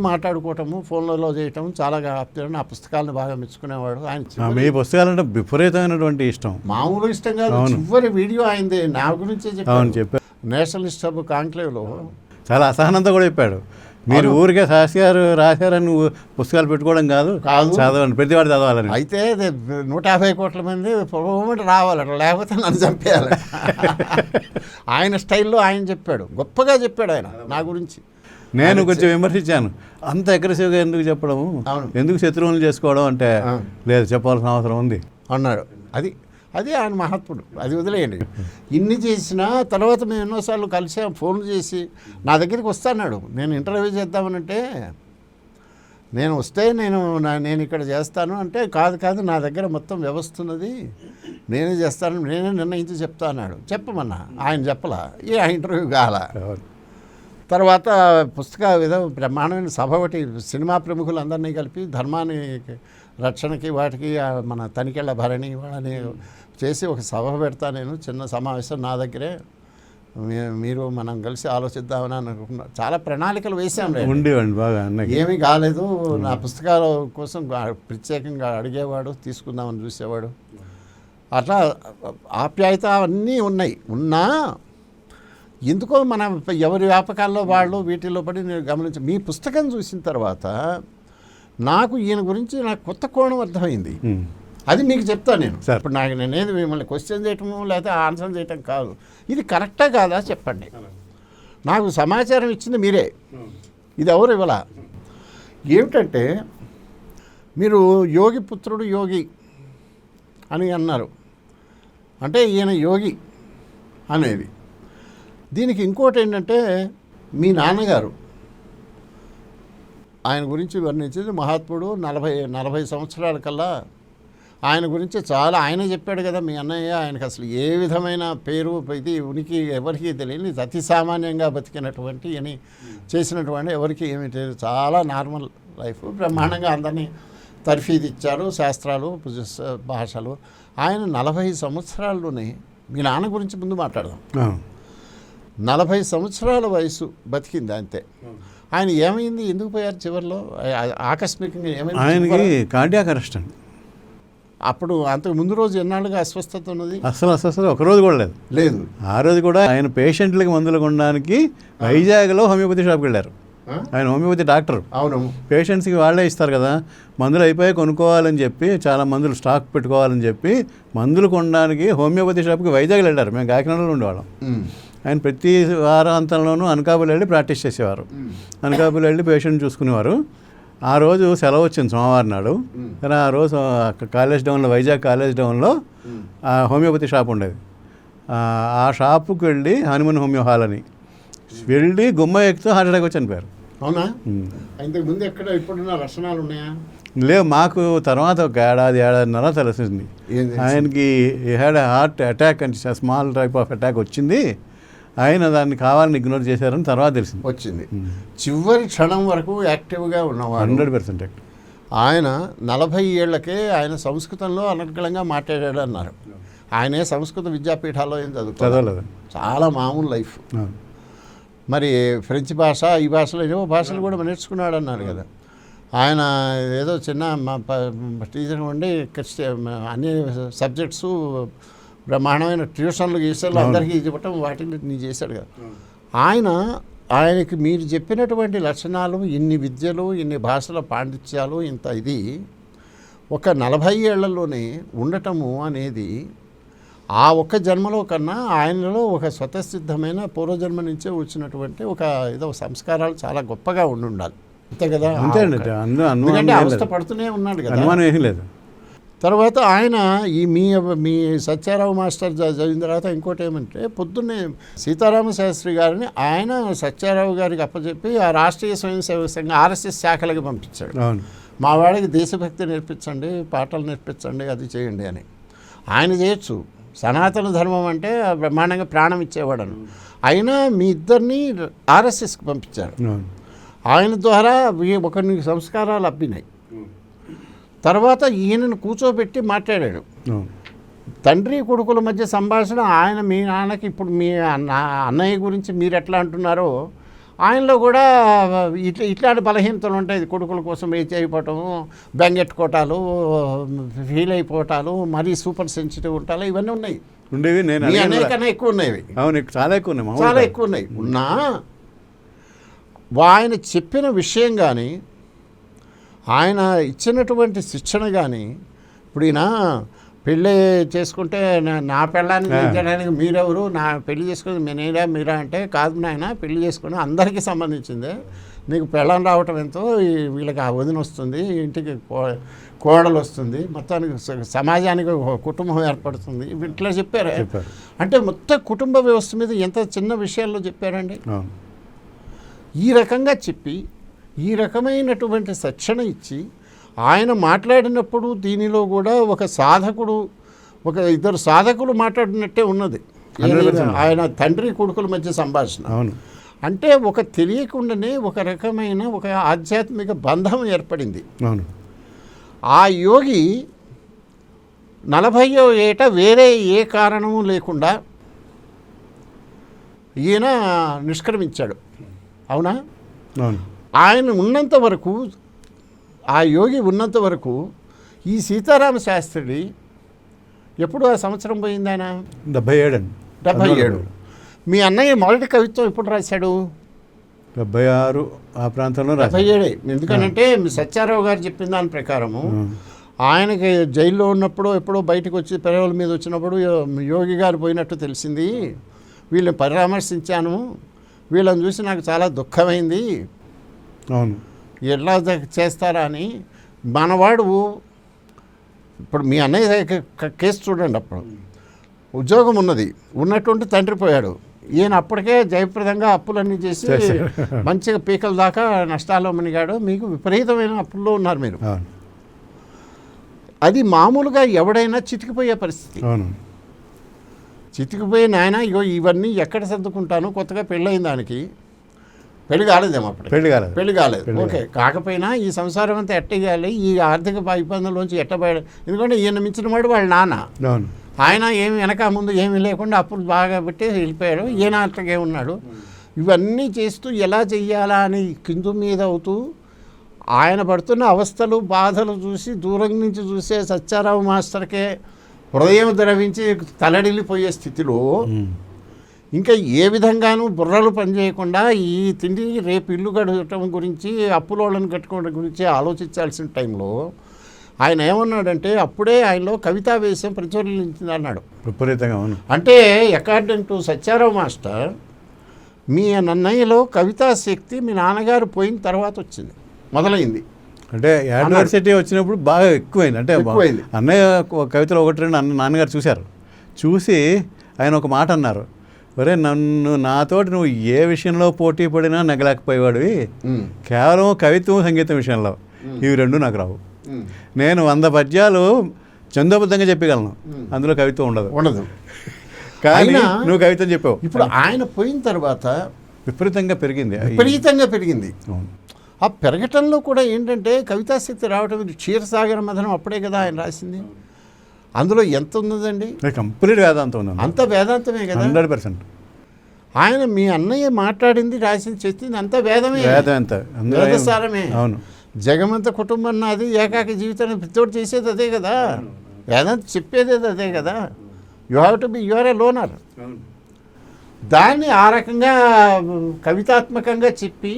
మాట్లాడుకోవటము, ఫోన్లలో చేయటం చాలా ఆప్తులను. ఆ పుస్తకాలను బాగా మెచ్చుకునేవాడు ఆయన. మీ పుస్తకాలంటే విపరీతమైనటువంటి ఇష్టం. మామూలు ఇష్టం కాదు. చివరి వీడియో అయింది నా గురించే చెప్పారు. నేషనలిస్ట్ హబ్ కాంక్లేవ్లో చాలా అసహనంతో కూడా చెప్పాడు. మీరు ఊరికే శాస్త్రి గారు రాశారని పుస్తకాలు పెట్టుకోవడం కాదు, చదవండి, ప్రతివాడు చదవాలని. అయితే 150 కోట్ల మంది రావాలట, లేకపోతే నన్ను చంపేయాలి. ఆయన స్టైల్లో ఆయన చెప్పాడు, గొప్పగా చెప్పాడు ఆయన నా గురించి. నేను కొంచెం విమర్శించాను, అంత అగ్రెసివ్గా ఎందుకు చెప్పడము, ఎందుకు శత్రువులు చేసుకోవడం అంటే, లేదు చెప్పాల్సిన అవసరం ఉంది అన్నాడు. అది ఆయన మహాత్ముడు. అది వదిలేయండి. ఇన్ని చేసినా తర్వాత మేము ఎన్నోసార్లు కలిసాం, ఫోన్లు చేసి నా దగ్గరికి వస్తాన్నాడు. నేను ఇంటర్వ్యూ చేద్దామనంటే, నేను వస్తే నేను ఇక్కడ చేస్తాను అంటే, కాదు నా దగ్గర మొత్తం వ్యవస్థ ఉన్నది, నేనే చేస్తాను, నేనే నిర్ణయించి చెప్తా అన్నాడు. చెప్పమన్నా, ఆయన చెప్పలా, ఆ ఇంటర్వ్యూ కాల. తర్వాత పుస్తక బ్రహ్మాండమైన సభ ఒకటి, సినిమా ప్రముఖులందరినీ కలిపి ధర్మాన్ని రక్షణకి వాటికి మన తనికెళ్ళ భరణి వాళ్ళని చేసి ఒక సభ పెడతా, నేను చిన్న సమావేశం నా దగ్గరే, మీరు మనం కలిసి ఆలోచిద్దామని అనుకున్నా. చాలా ప్రణాళికలు వేసాం. ఉండేవాడి బాగా, ఏమీ కాలేదు. నా పుస్తకాల కోసం ప్రత్యేకంగా అడిగేవాడు, తీసుకుందామని చూసేవాడు. అట్లా ఆప్యాయత అన్నీ ఉన్నా ఎందుకో మన ఎవరి వ్యాపకాల్లో వాళ్ళు వీటిల్లో పడి నేను గమనించి మీ పుస్తకం చూసిన తర్వాత నాకు ఈయన గురించి నాకు కొత్త కోణం అర్థమైంది. అది మీకు చెప్తాను నేను. ఇప్పుడు నాకు నేనేది మిమ్మల్ని క్వశ్చన్ చేయటము లేకపోతే ఆన్సర్ చేయటం కాదు, ఇది కరెక్టా కాదా చెప్పండి. నాకు సమాచారం ఇచ్చింది మీరే, ఇది ఎవరు ఇవ్వాల. ఏమిటంటే మీరు యోగి పుత్రుడు యోగి అని అన్నారు, అంటే ఈయన యోగి అనేది. దీనికి ఇంకోటి ఏంటంటే మీ నాన్నగారు ఆయన గురించి వర్ణించింది మహాత్ముడు 40 సంవత్సరాల కల్లా ఆయన గురించి చాలా ఆయనే చెప్పాడు కదా మీ అన్నయ్య. ఆయనకు అసలు ఏ విధమైన పేరు ఇది ఉనికి ఎవరికి తెలియని అతి సామాన్యంగా బతికినటువంటి అని చేసినటువంటి ఎవరికి ఏమీ తెలియదు, చాలా నార్మల్ లైఫ్, బ్రహ్మాండంగా అందరినీ తర్ఫీదు ఇచ్చారు, శాస్త్రాలు భాషలు. ఆయన 40 సంవత్సరాల్లోనే మీ నాన్న గురించి ముందు మాట్లాడదాం. 40 సంవత్సరాల వయసు బతికింది అంతే. ఆయన ఏమైంది, ఎందుకు పోయారు చివరిలో ఆకస్మికంగా ఏమైంది? ఆయనకి కార్డియాక్ అరెస్ట్ అండి. అప్పుడు అంతకు ముందు రోజు ఎన్నాళ్ళుగా అస్వస్థత ఉన్నది? అసలు ఒక రోజు కూడా లేదు. ఆ రోజు కూడా ఆయన పేషెంట్లకి మందులు కొనడానికి వైజాగ్లో హోమియోపతి షాప్కి వెళ్ళారు. ఆయన హోమియోపతి డాక్టర్. అవును. పేషెంట్స్కి వాళ్ళే ఇస్తారు కదా, మందులు అయిపోయి కొనుక్కోవాలని చెప్పి, చాలా మందులు స్టాక్ పెట్టుకోవాలని చెప్పి మందులు కొనడానికి హోమియోపతి షాప్కి వైజాగ్లో వెళ్ళారు. మేము కాకినాడలో ఉండేవాళ్ళం. ఆయన ప్రతి వారాంతంలోనూ అనకాపల్లి వెళ్ళి ప్రాక్టీస్ చేసేవారు. అనకాపల్లి వెళ్ళి పేషెంట్ చూసుకునేవారు. ఆ రోజు సెలవు వచ్చింది సోమవారం నాడు. కానీ ఆ రోజు కాలేజ్ డౌన్లో, వైజాగ్ కాలేజ్ డౌన్లో హోమియోపతి షాప్ ఉండేది. ఆ షాపుకి వెళ్ళి హనుమన్ హోమియో హాల్ అని వెళ్ళి గుమ్మ ఎక్కుతూ హార్ట్ అటాక్ వచ్చి చనిపోయారు. అవునా? ఇంతకుముందు ఎక్కడ ఇప్పుడున్న లక్షణాలు ఉన్నాయా? లేవు. మాకు తర్వాత ఒక ఏడాదిన్నర తెలిసింది ఆయనకి హ్యాడ్ హార్ట్ అటాక్ అంటే స్మాల్ టైప్ ఆఫ్ అటాక్ వచ్చింది. ఆయన దాన్ని కావాలని ఇగ్నోర్ చేశారని తర్వాత తెలిసింది. వచ్చింది. చివరి క్షణం వరకు యాక్టివ్గా ఉన్నవారు, 100% యాక్టివ్. ఆయన 40 ఏళ్లకే ఆయన సంస్కృతంలో అనర్గళంగా మాట్లాడాడు అన్నారు. ఆయనే సంస్కృత విద్యాపీఠాల్లో ఏం చదవలేదు, చాలా మామూలు లైఫ్. మరి ఫ్రెంచ్ భాష, ఈ భాషలో ఏవో భాషలు కూడా నేర్చుకున్నాడు అన్నారు కదా. ఆయన ఏదో చిన్న టీచర్ ఉండి అన్ని సబ్జెక్ట్సు బ్రహ్మాండమైన ట్యూషన్లు గీషన్లు అందరికీ చెప్పటం వాటిని నీ చేశాడు కదా. ఆయనకి మీరు చెప్పినటువంటి లక్షణాలు, ఇన్ని విద్యలు, ఇన్ని భాషల పాండిత్యాలు, ఇంత ఇది ఒక 40 ఏళ్లలోనే ఉండటము అనేది ఆ ఒక్క జన్మలో కన్నా ఆయనలో ఒక స్వతసిద్ధమైన పూర్వజన్మ నుంచే వచ్చినటువంటి ఒక ఏదో సంస్కారాలు చాలా గొప్పగా ఉండాలి. అంతే కదా? అంతే అండి. ఎందుకంటే అవస్థ పడుతూనే ఉన్నాడు కదా, అనుమానం ఏమీ లేదు. తర్వాత ఆయన ఈ మీ సత్యారావు మాస్టర్ చదివిన తర్వాత ఇంకోటి ఏమంటే పొద్దున్నే సీతారామ శాస్త్రి గారిని ఆయన సత్యారావు గారికి అప్పచెప్పి ఆ రాష్ట్రీయ స్వయం సేవక సంఘం RSS శాఖలకు పంపించాడు. మా వాడికి దేశభక్తి నేర్పించండి, పాటలు నేర్పించండి, అది చేయండి అని. ఆయన చేయొచ్చు, సనాతన ధర్మం అంటే బ్రహ్మాండంగా ప్రాణం ఇచ్చేవాడను. అయినా మీ ఇద్దరిని RSSకి పంపించారు. ఆయన ద్వారా ఒకరికి సంస్కారాలు అబ్బినాయి. తర్వాత ఈయనను కూర్చోబెట్టి మాట్లాడాడు. తండ్రి కొడుకుల మధ్య సంభాషణ. ఆయన మీ నాన్నకి ఇప్పుడు మీ అన్నయ్య గురించి మీరు ఎట్లా అంటున్నారో ఆయనలో కూడా ఇట్లాంటి బలహీనతలు ఉంటాయి. కొడుకుల కోసం అయిపోవటము, బెంగెట్టుకోవటాలు, ఫీల్ అయిపోవటాలు, మరీ సూపర్ సెన్సిటివ్ ఉంటాలు, ఇవన్నీ ఉన్నాయి. ఉండేవి అనేకన్నా ఎక్కువ ఉన్నాయి. అవును, చాలా ఎక్కువ ఉన్నాయి. చాలా ఎక్కువ ఉన్నాయి. ఉన్నా ఆయన చెప్పిన విషయం కానీ, ఆయన ఇచ్చినటువంటి శిక్షణ కానీ, ఇప్పుడు ఈయన పెళ్ళి చేసుకుంటే నా పెళ్ళాన్ని చేయడానికి మీరెవరు, నా పెళ్లి చేసుకుని మీరా అంటే, కాదు నాయన, పెళ్లి చేసుకుని అందరికీ సంబంధించిందే, నీకు పెళ్ళం రావటం ఎంతో, వీళ్ళకి ఆ వదిన వస్తుంది, ఇంటికి కోడలు వస్తుంది, మొత్తానికి సమాజానికి కుటుంబం ఏర్పడుతుంది, ఇట్లా చెప్పారే. అంటే మొత్తం కుటుంబ వ్యవస్థ మీద ఎంత చిన్న విషయాల్లో చెప్పారండి. ఈ రకంగా చెప్పి, ఈ రకమైనటువంటి శిక్షణ ఇచ్చి ఆయన మాట్లాడినప్పుడు దీనిలో కూడా ఒక సాధకుడు, ఒక ఇద్దరు సాధకులు మాట్లాడినట్టే ఉన్నది. ఆయన తండ్రి కొడుకుల మధ్య సంభాషణ. అంటే ఒక తెలియకుండానే ఒక రకమైన ఒక ఆధ్యాత్మిక బంధం ఏర్పడింది. ఆ యోగి 40వ ఏట వేరే ఏ కారణము లేకుండా ఈయన నిష్క్రమించాడు. అవునా? ఆయన ఉన్నంత వరకు, ఆ యోగి ఉన్నంత వరకు ఈ సీతారామ శాస్త్రి ఎప్పుడు ఆ సంవత్సరం పోయింది ఆయన? 77 అండి. 77. మీ అన్నయ్య మొదటి కవిత్వం ఎప్పుడు రాశాడు? 76 ఆ ప్రాంతంలో 77. ఎందుకనంటే మీ సత్యారావు గారు చెప్పిన దాని ప్రకారము ఆయనకి జైల్లో ఉన్నప్పుడు ఎప్పుడో బయటకు వచ్చి పెరవల మీద వచ్చినప్పుడు యోగి గారు పోయినట్టు తెలిసింది, వీళ్ళని పరామర్శించాను, వీళ్ళని చూసి నాకు చాలా దుఃఖమైంది, అవును, ఎట్లా చేస్తారా అని. మనవాడు ఇప్పుడు మీ అన్నయ్య కేసు చూడండి, అప్పుడు ఉద్యోగం ఉన్నటువంటి తండ్రి పోయాడు, ఈయన అప్పటికే జయప్రదంగా అప్పులన్నీ చేసి మంచిగా పీకల దాకా నష్టాల్లో మునిగాడు, మీకు విపరీతమైన అప్పుల్లో ఉన్నారు మీరు. అది మామూలుగా ఎవడైనా చితికిపోయే పరిస్థితి. చితికిపోయి నాయన ఇగో ఇవన్నీ ఎక్కడ సర్దుకుంటాను, కొత్తగా పెళ్ళైన దానికి పెళ్లి కాలేదేమో, అప్పుడు పెళ్లి కాలేదు, ఓకే, కాకపోయినా ఈ సంసారం అంతా ఎట్టగేయాలి, ఈ ఆర్థిక ఇబ్బందుల్లోంచి ఎట్టబడి, ఎందుకంటే ఈయన మించిన వాడు వాళ్ళ నాన్న, ఆయన ఏమి వెనక ముందు ఏమీ లేకుండా అప్పులు బాగా పెట్టి వెళ్ళిపోయాడు, ఈయన అట్టగే ఉన్నాడు. ఇవన్నీ చేస్తూ ఎలా చెయ్యాలా అని కింద మీద అవుతూ ఆయన పడుతున్న అవస్థలు బాధలు చూసి దూరం నుంచి చూసే సత్యారావు మాస్టర్కే హృదయం ద్రవించి తలడిల్లిపోయే స్థితిలో ఇంకా ఏ విధంగానూ బుర్రలు పనిచేయకుండా ఈ తిండి రేపు ఇల్లు గడవటం గురించి అప్పులోళ్ళని కట్టుకోవడం గురించి ఆలోచించాల్సిన టైంలో ఆయన ఏమన్నాడంటే అప్పుడే ఆయనలో కవితా వేషం ప్రచురించింది అన్నాడు. విపరీతంగా. అంటే అకార్డింగ్ టు సత్యారావు మాస్టర్, మీ అన్నయ్యలో కవితా శక్తి మీ నాన్నగారు పోయిన తర్వాత వచ్చింది, మొదలైంది. అంటే యూనివర్సిటీ వచ్చినప్పుడు బాగా ఎక్కువైంది. అంటే అన్నయ్య కవితలు 1-2 నాన్నగారు చూసి ఆయన ఒక మాట అన్నారు, ఒరే నాతోటి నువ్వు ఏ విషయంలో పోటీ పడినా నెగలేకపోయేవాడివి, కేవలం కవిత్వం సంగీతం విషయంలో ఇవి 2 నాకు రావు. నేను 100 పద్యాలు చందోబద్ధంగా చెప్పగలను, అందులో కవిత్వం ఉండదు. కానీ నువ్వు కవిత్వం చెప్పావు. ఇప్పుడు ఆయన పోయిన తర్వాత విపరీతంగా పెరిగింది. ఆ పెరగటంలో కూడా ఏంటంటే కవితాశక్తి రావటం, క్షీరసాగర మథనం అప్పుడే కదా ఆయన రాసింది, అందులో ఎంత ఉన్నదండి? కంప్లీట్ వేదాంతం ఉంది, అంత వేదాంతమే కదా, 100%. ఆయన మీ అన్నయ్య మాట్లాడింది రాసింది చేసింది అంత వేదమే, వేదసారమే. అవును, జగమంత కుటుంబం నాది, ఏకాకి జీవితాన్ని ప్రతితోటి చేసేది అదే కదా, వేదాంతం చెప్పేది అదే కదా. You have to be your ఏ లోనర్. దాన్ని ఆ రకంగా కవితాత్మకంగా చెప్పి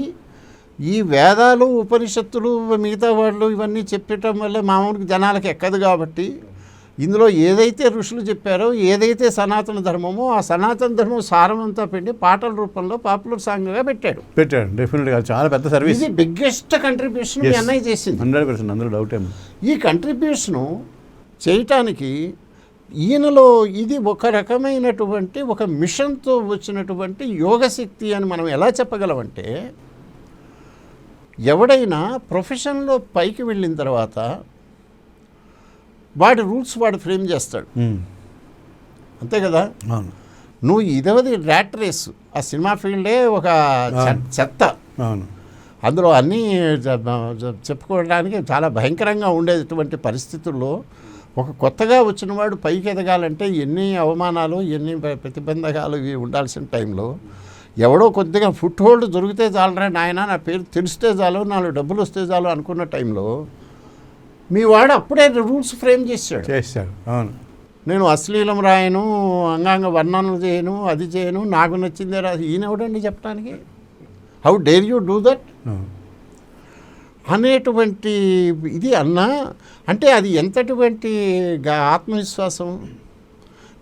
ఈ వేదాలు ఉపనిషత్తులు మిగతా వాళ్ళు ఇవన్నీ చెప్పటం వల్ల మామూలుగా జనాలకు ఎక్కదు కాబట్టి ఇందులో ఏదైతే ఋషులు చెప్పారో, ఏదైతే సనాతన ధర్మమో ఆ సనాతన ధర్మం సారమంతా పిండి పాటల రూపంలో పాపులర్ సాంగ్గా పెట్టాడు. డెఫినెట్గా చాలా పెద్ద సర్వీస్. ఇది బిగ్గెస్ట్ కంట్రిబ్యూషన్ మీ అన్నయ్య చేసింది, 100%, అందులో డౌట్ ఏమి. ఈ కంట్రిబ్యూషను చేయటానికి ఈయనలో ఇది ఒక రకమైనటువంటి ఒక మిషన్తో వచ్చినటువంటి యోగశక్తి అని మనం ఎలా చెప్పగలమంటే, ఎవడైనా ప్రొఫెషన్లో పైకి వెళ్ళిన తర్వాత వాడి రూల్స్ వాడు ఫ్రేమ్ చేస్తాడు, అంతే కదా. నువ్వు ఇదవది ర్యాట్ రేస్, ఆ సినిమా ఫీల్డే ఒక చెత్త, అందులో అన్నీ చెప్పుకోవడానికి చాలా భయంకరంగా ఉండేటువంటి పరిస్థితుల్లో ఒక కొత్తగా వచ్చిన వాడు పైకి ఎదగాలంటే ఎన్ని అవమానాలు, ఎన్ని ప్రతిబంధకాలు ఇవి ఉండాల్సిన టైంలో ఎవడో కొద్దిగా ఫుట్ హోల్డ్ దొరికితే చాలరా నాయన, నా పేరు తెలిస్తే చాలు, 4 డబ్బులు వస్తే చాలు అనుకున్న టైంలో మీ వాడు అప్పుడే రూల్స్ ఫ్రేమ్ చేశాడు. అవును, నేను అశ్లీలం రాయను, అంగాంగ వర్ణనలు చేయను, అది చేయను, నాకు నచ్చిందే రా. ఈయన ఎవడండి చెప్పడానికి? How dare you do that అనేటువంటి ఇది అన్నా అంటే అది ఎంతటువంటి ఆత్మవిశ్వాసం.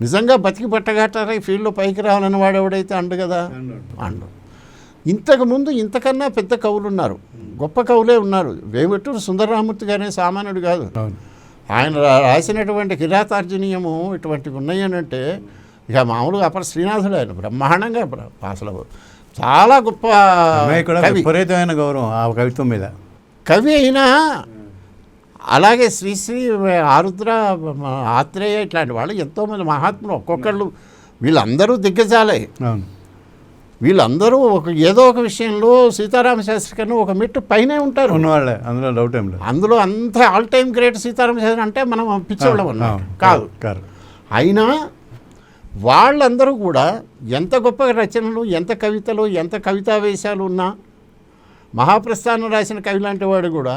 నిజంగా బతికి పట్టగట్టారా ఈ ఫీల్డ్లో పైకి రావాలని వాడు ఎవడైతే అండు కదా, అండు. ఇంతకుముందు ఇంతకన్నా పెద్ద కవులు ఉన్నారు, గొప్ప కవులే ఉన్నారు. వేమటూరు సుందరరామూర్తి గారే సామాన్యుడు కాదు. ఆయన రాసినటువంటి కిరాతార్జునీయము ఇటువంటివి ఉన్నాయనంటే ఇక మామూలుగా అప్పటి శ్రీనాథుడు ఆయన బ్రహ్మాండంగా అసలు చాలా గొప్ప విపరీతమైన గౌరవం ఆ కవిత్వం మీద. కవి అయినా అలాగే శ్రీశ్రీ, ఆరుద్ర, ఆత్రేయ ఇట్లాంటి వాళ్ళు ఎంతోమంది మహాత్ములు, ఒక్కొక్కళ్ళు వీళ్ళందరూ దిగ్గజాలే. వీళ్ళందరూ ఏదో ఒక విషయంలో సీతారామ శాస్త్రి కన్నా ఒక మెట్టు పైనే ఉంటారు, ఉన్నవాళ్ళే, అందులో డౌట్ ఏం లేదు. అందులో అంత all time great Sitarama Sastri అంటే మనం పిచ్చోళ్ళం అన్నమాట కాదు. అయినా వాళ్ళందరూ కూడా ఎంత గొప్ప రచనలు, ఎంత కవితలు, ఎంత కవితావేశాలు ఉన్నా, మహాప్రస్థానం రాసిన కవి లాంటి వాడు కూడా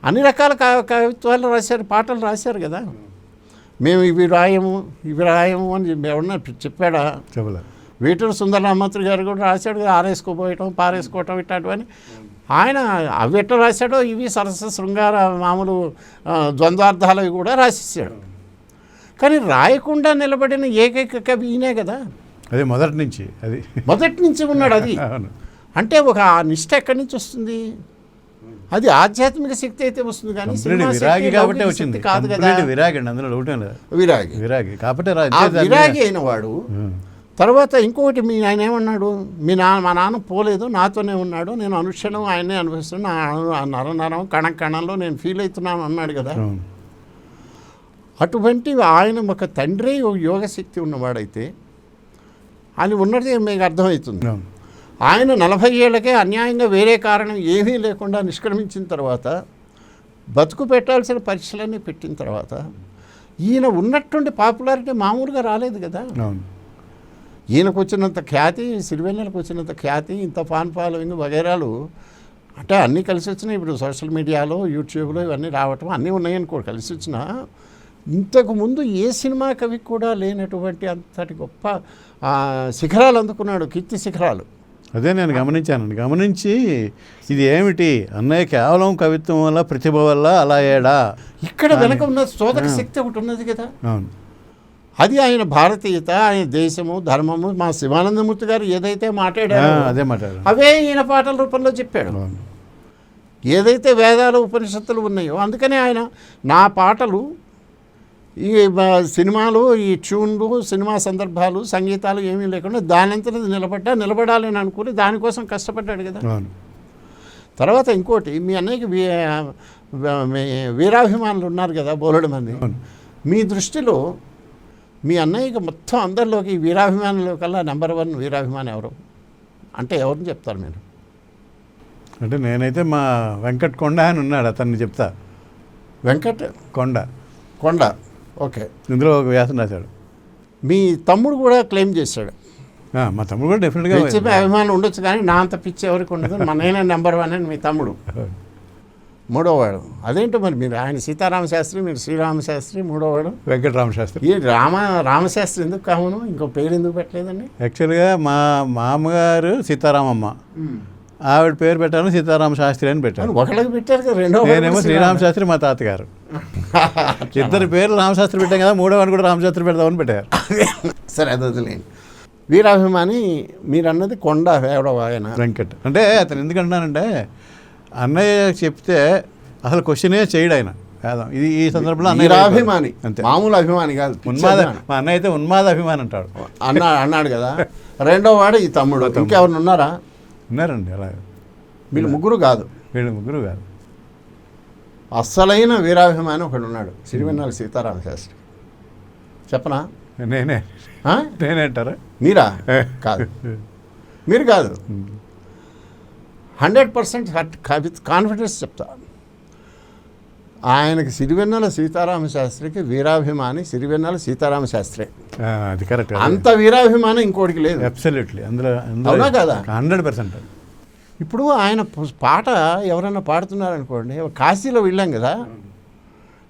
అన్ని రకాల కవిత్వాలు రాశారు, పాటలు రాశారు కదా. మేము ఇవి రాయము అని ఎవరన్నా చెప్పాడా? చెప్పలే. వేటూరు సుందరరామూర్తి గారు కూడా రాశాడు కదా, ఆరేసుకోపోయటం పారేసుకోవటం ఇట్లాంటివని. ఆయన అవి ఎట్లా రాశాడో ఇవి సరస శృంగార మామూలు ద్వంద్వార్థాలు కూడా రాసేసాడు. కానీ రాయకుండా నిలబడిన ఏకైక కవి ఈయనే కదా. అది మొదటి నుంచి ఉన్నాడు. అది అంటే ఒక నిష్ట ఎక్కడి నుంచి వస్తుంది? అది ఆధ్యాత్మిక శక్తి అయితే వస్తుంది, కానీ విరాగి కాబట్టి వచ్చింది కాదు కదా. విరాగి అండి, అందులో విరాగి కాబట్టి విరాగి అయిన వాడు. తర్వాత ఇంకొకటి ఆయన ఏమన్నాడు, మా నాన్న పోలేదు, నాతోనే ఉన్నాడు, నేను అనుక్షణం ఆయనే అనుభవిస్తున్నాను, నరం కణంలో నేను ఫీల్ అవుతున్నాను అన్నాడు కదా. అటువంటి ఆయన ఒక తండ్రి యోగశక్తి ఉన్నవాడైతే ఆయన ఉన్నది మీకు అర్థమవుతుంది. ఆయన 40 ఏళ్ళకే అన్యాయంగా వేరే కారణం ఏమీ లేకుండా నిష్క్రమించిన తర్వాత, బతుకు పెట్టాల్సిన పరీక్షలన్నీ పెట్టిన తర్వాత, ఈయన ఉన్నటువంటి పాపులారిటీ మామూలుగా రాలేదు కదా. ఈయనకు వచ్చినంత ఖ్యాతి, సిరివెన్నెలకు వచ్చినంత ఖ్యాతి, ఇంత ఫాన్ ఫాలోయింగ్ వగైరాలు అంటే అన్నీ కలిసి వచ్చినాయి. ఇప్పుడు సోషల్ మీడియాలో, యూట్యూబ్లో ఇవన్నీ రావటం అన్నీ ఉన్నాయని కూడా కలిసి వచ్చినా, ఇంతకుముందు ఏ సినిమా కవి కూడా లేనటువంటి అంతటి గొప్ప శిఖరాలు అందుకున్నాడు, కీర్తి శిఖరాలు. అదే నేను గమనించి ఇది ఏమిటి అన్నయ్య కేవలం కవిత్వం వల్ల, ప్రతిభ వల్ల అలా ఏడా, ఇక్కడ వెనక ఉన్న శోధక శక్తి ఒకటి ఉన్నది కదా. అది ఆయన భారతీయత, ఆయన దేశము, ధర్మము. మా శివానందమూర్తి గారు ఏదైతే మాట్లాడారో అవే ఈయన పాటల రూపంలో చెప్పాడు. ఏదైతే వేదాలు ఉపనిషత్తులు ఉన్నాయో, అందుకనే ఆయన నా పాటలు, ఈ సినిమాలు, ఈ ట్యూన్లు, సినిమా సందర్భాలు, సంగీతాలు ఏమీ లేకుండా దానంతటి నిలబడాలి అని అనుకుని దానికోసం కష్టపడ్డాడు కదా. తర్వాత ఇంకోటి, మీ అన్నయ్యకి వీరాభిమానులు ఉన్నారు కదా బోలెడు మంది. మీ దృష్టిలో మీ అన్నయ్యకి మొత్తం అందరిలోకి వీరాభిమానుల కల్లా నెంబర్ 1 వీరాభిమాని ఎవరు అంటే ఎవరిని చెప్తారు మీరు? అంటే నేనైతే మా వెంకట్ కొండ అని ఉన్నాడు, అతన్ని చెప్తా. వెంకట్ కొండ ఓకే. ఇందులో ఒక వ్యాసం రాశాడు. మీ తమ్ముడు కూడా క్లెయిమ్ చేశాడు. మా తమ్ముడు కూడా డెఫినెట్గా అభిమానం ఉండొచ్చు, కానీ నా అంత పిచ్చి ఎవరికి ఉండదు, మా నేనే నెంబర్ 1 అని మీ తమ్ముడు మూడోవాడు. అదేంటో మరి మీరు ఆయన సీతారామశాస్త్రి, మీరు శ్రీరామశాస్త్రి, మూడోవాడు వెంకటరామశాస్త్రి. ఈ రామశాస్త్రి ఎందుకు కావును, ఇంకో పేరు ఎందుకు పెట్టలేదండి? యాక్చువల్గా మా మామగారు సీతారామమ్మ, ఆవిడ పేరు పెట్టాను సీతారామ శాస్త్రి అని పెట్టాను. ఒకళ్ళకి పెట్టారు కదా, నేనేమో శ్రీరామశాస్త్రి, మా తాతగారు. ఇద్దరు పేర్లు రామశాస్త్రి పెట్టాం కదా, మూడోవాడిని కూడా రామశాస్త్రి పెడదామని పెట్టారు. సరే, అది వదిలేండి. వీరాభిమాని మీరు అన్నది కొండ ఎవడో ఆయన వెంకట్. అంటే అతను ఎందుకంటున్నానంటే, అన్నయ్య చెప్తే అసలు క్వశ్చనే చేయడు ఆయన. ఇది ఈ సందర్భంలో వీరాభిమాని, అంతే, మామూలు అభిమాని కాదు. మా అన్నయ్య అయితే ఉన్మాద అభిమాని అంటాడు. అన్నాడు కదా. రెండో వాడు ఈ తమ్ముడు. ఇంకెవరిని ఉన్నారండి అలా. వీళ్ళు ముగ్గురు కాదు. అస్సలైన వీరాభిమాని ఒకడు ఉన్నాడు, సిరివెన్నెల సీతారామశాస్త్రి. చెప్పనా? నేనేంటారా? మీరా? కాదు, మీరు కాదు. 100% కాన్ఫిడెన్స్ చెప్తా. ఆయనకి సిరివెన్నెల సీతారామశాస్త్రికి వీరాభిమాని సిరివెన్నెల సీతారామశాస్త్రి. అది కరెక్ట్. అంత వీరాభిమానం ఇంకోటికి లేదు. అబ్సల్యూట్లీ. అందులో అవునా కదా? 100%. ఇప్పుడు ఆయన పాట ఎవరైనా పాడుతున్నారనుకోండి, కాశీలో వెళ్ళాం కదా,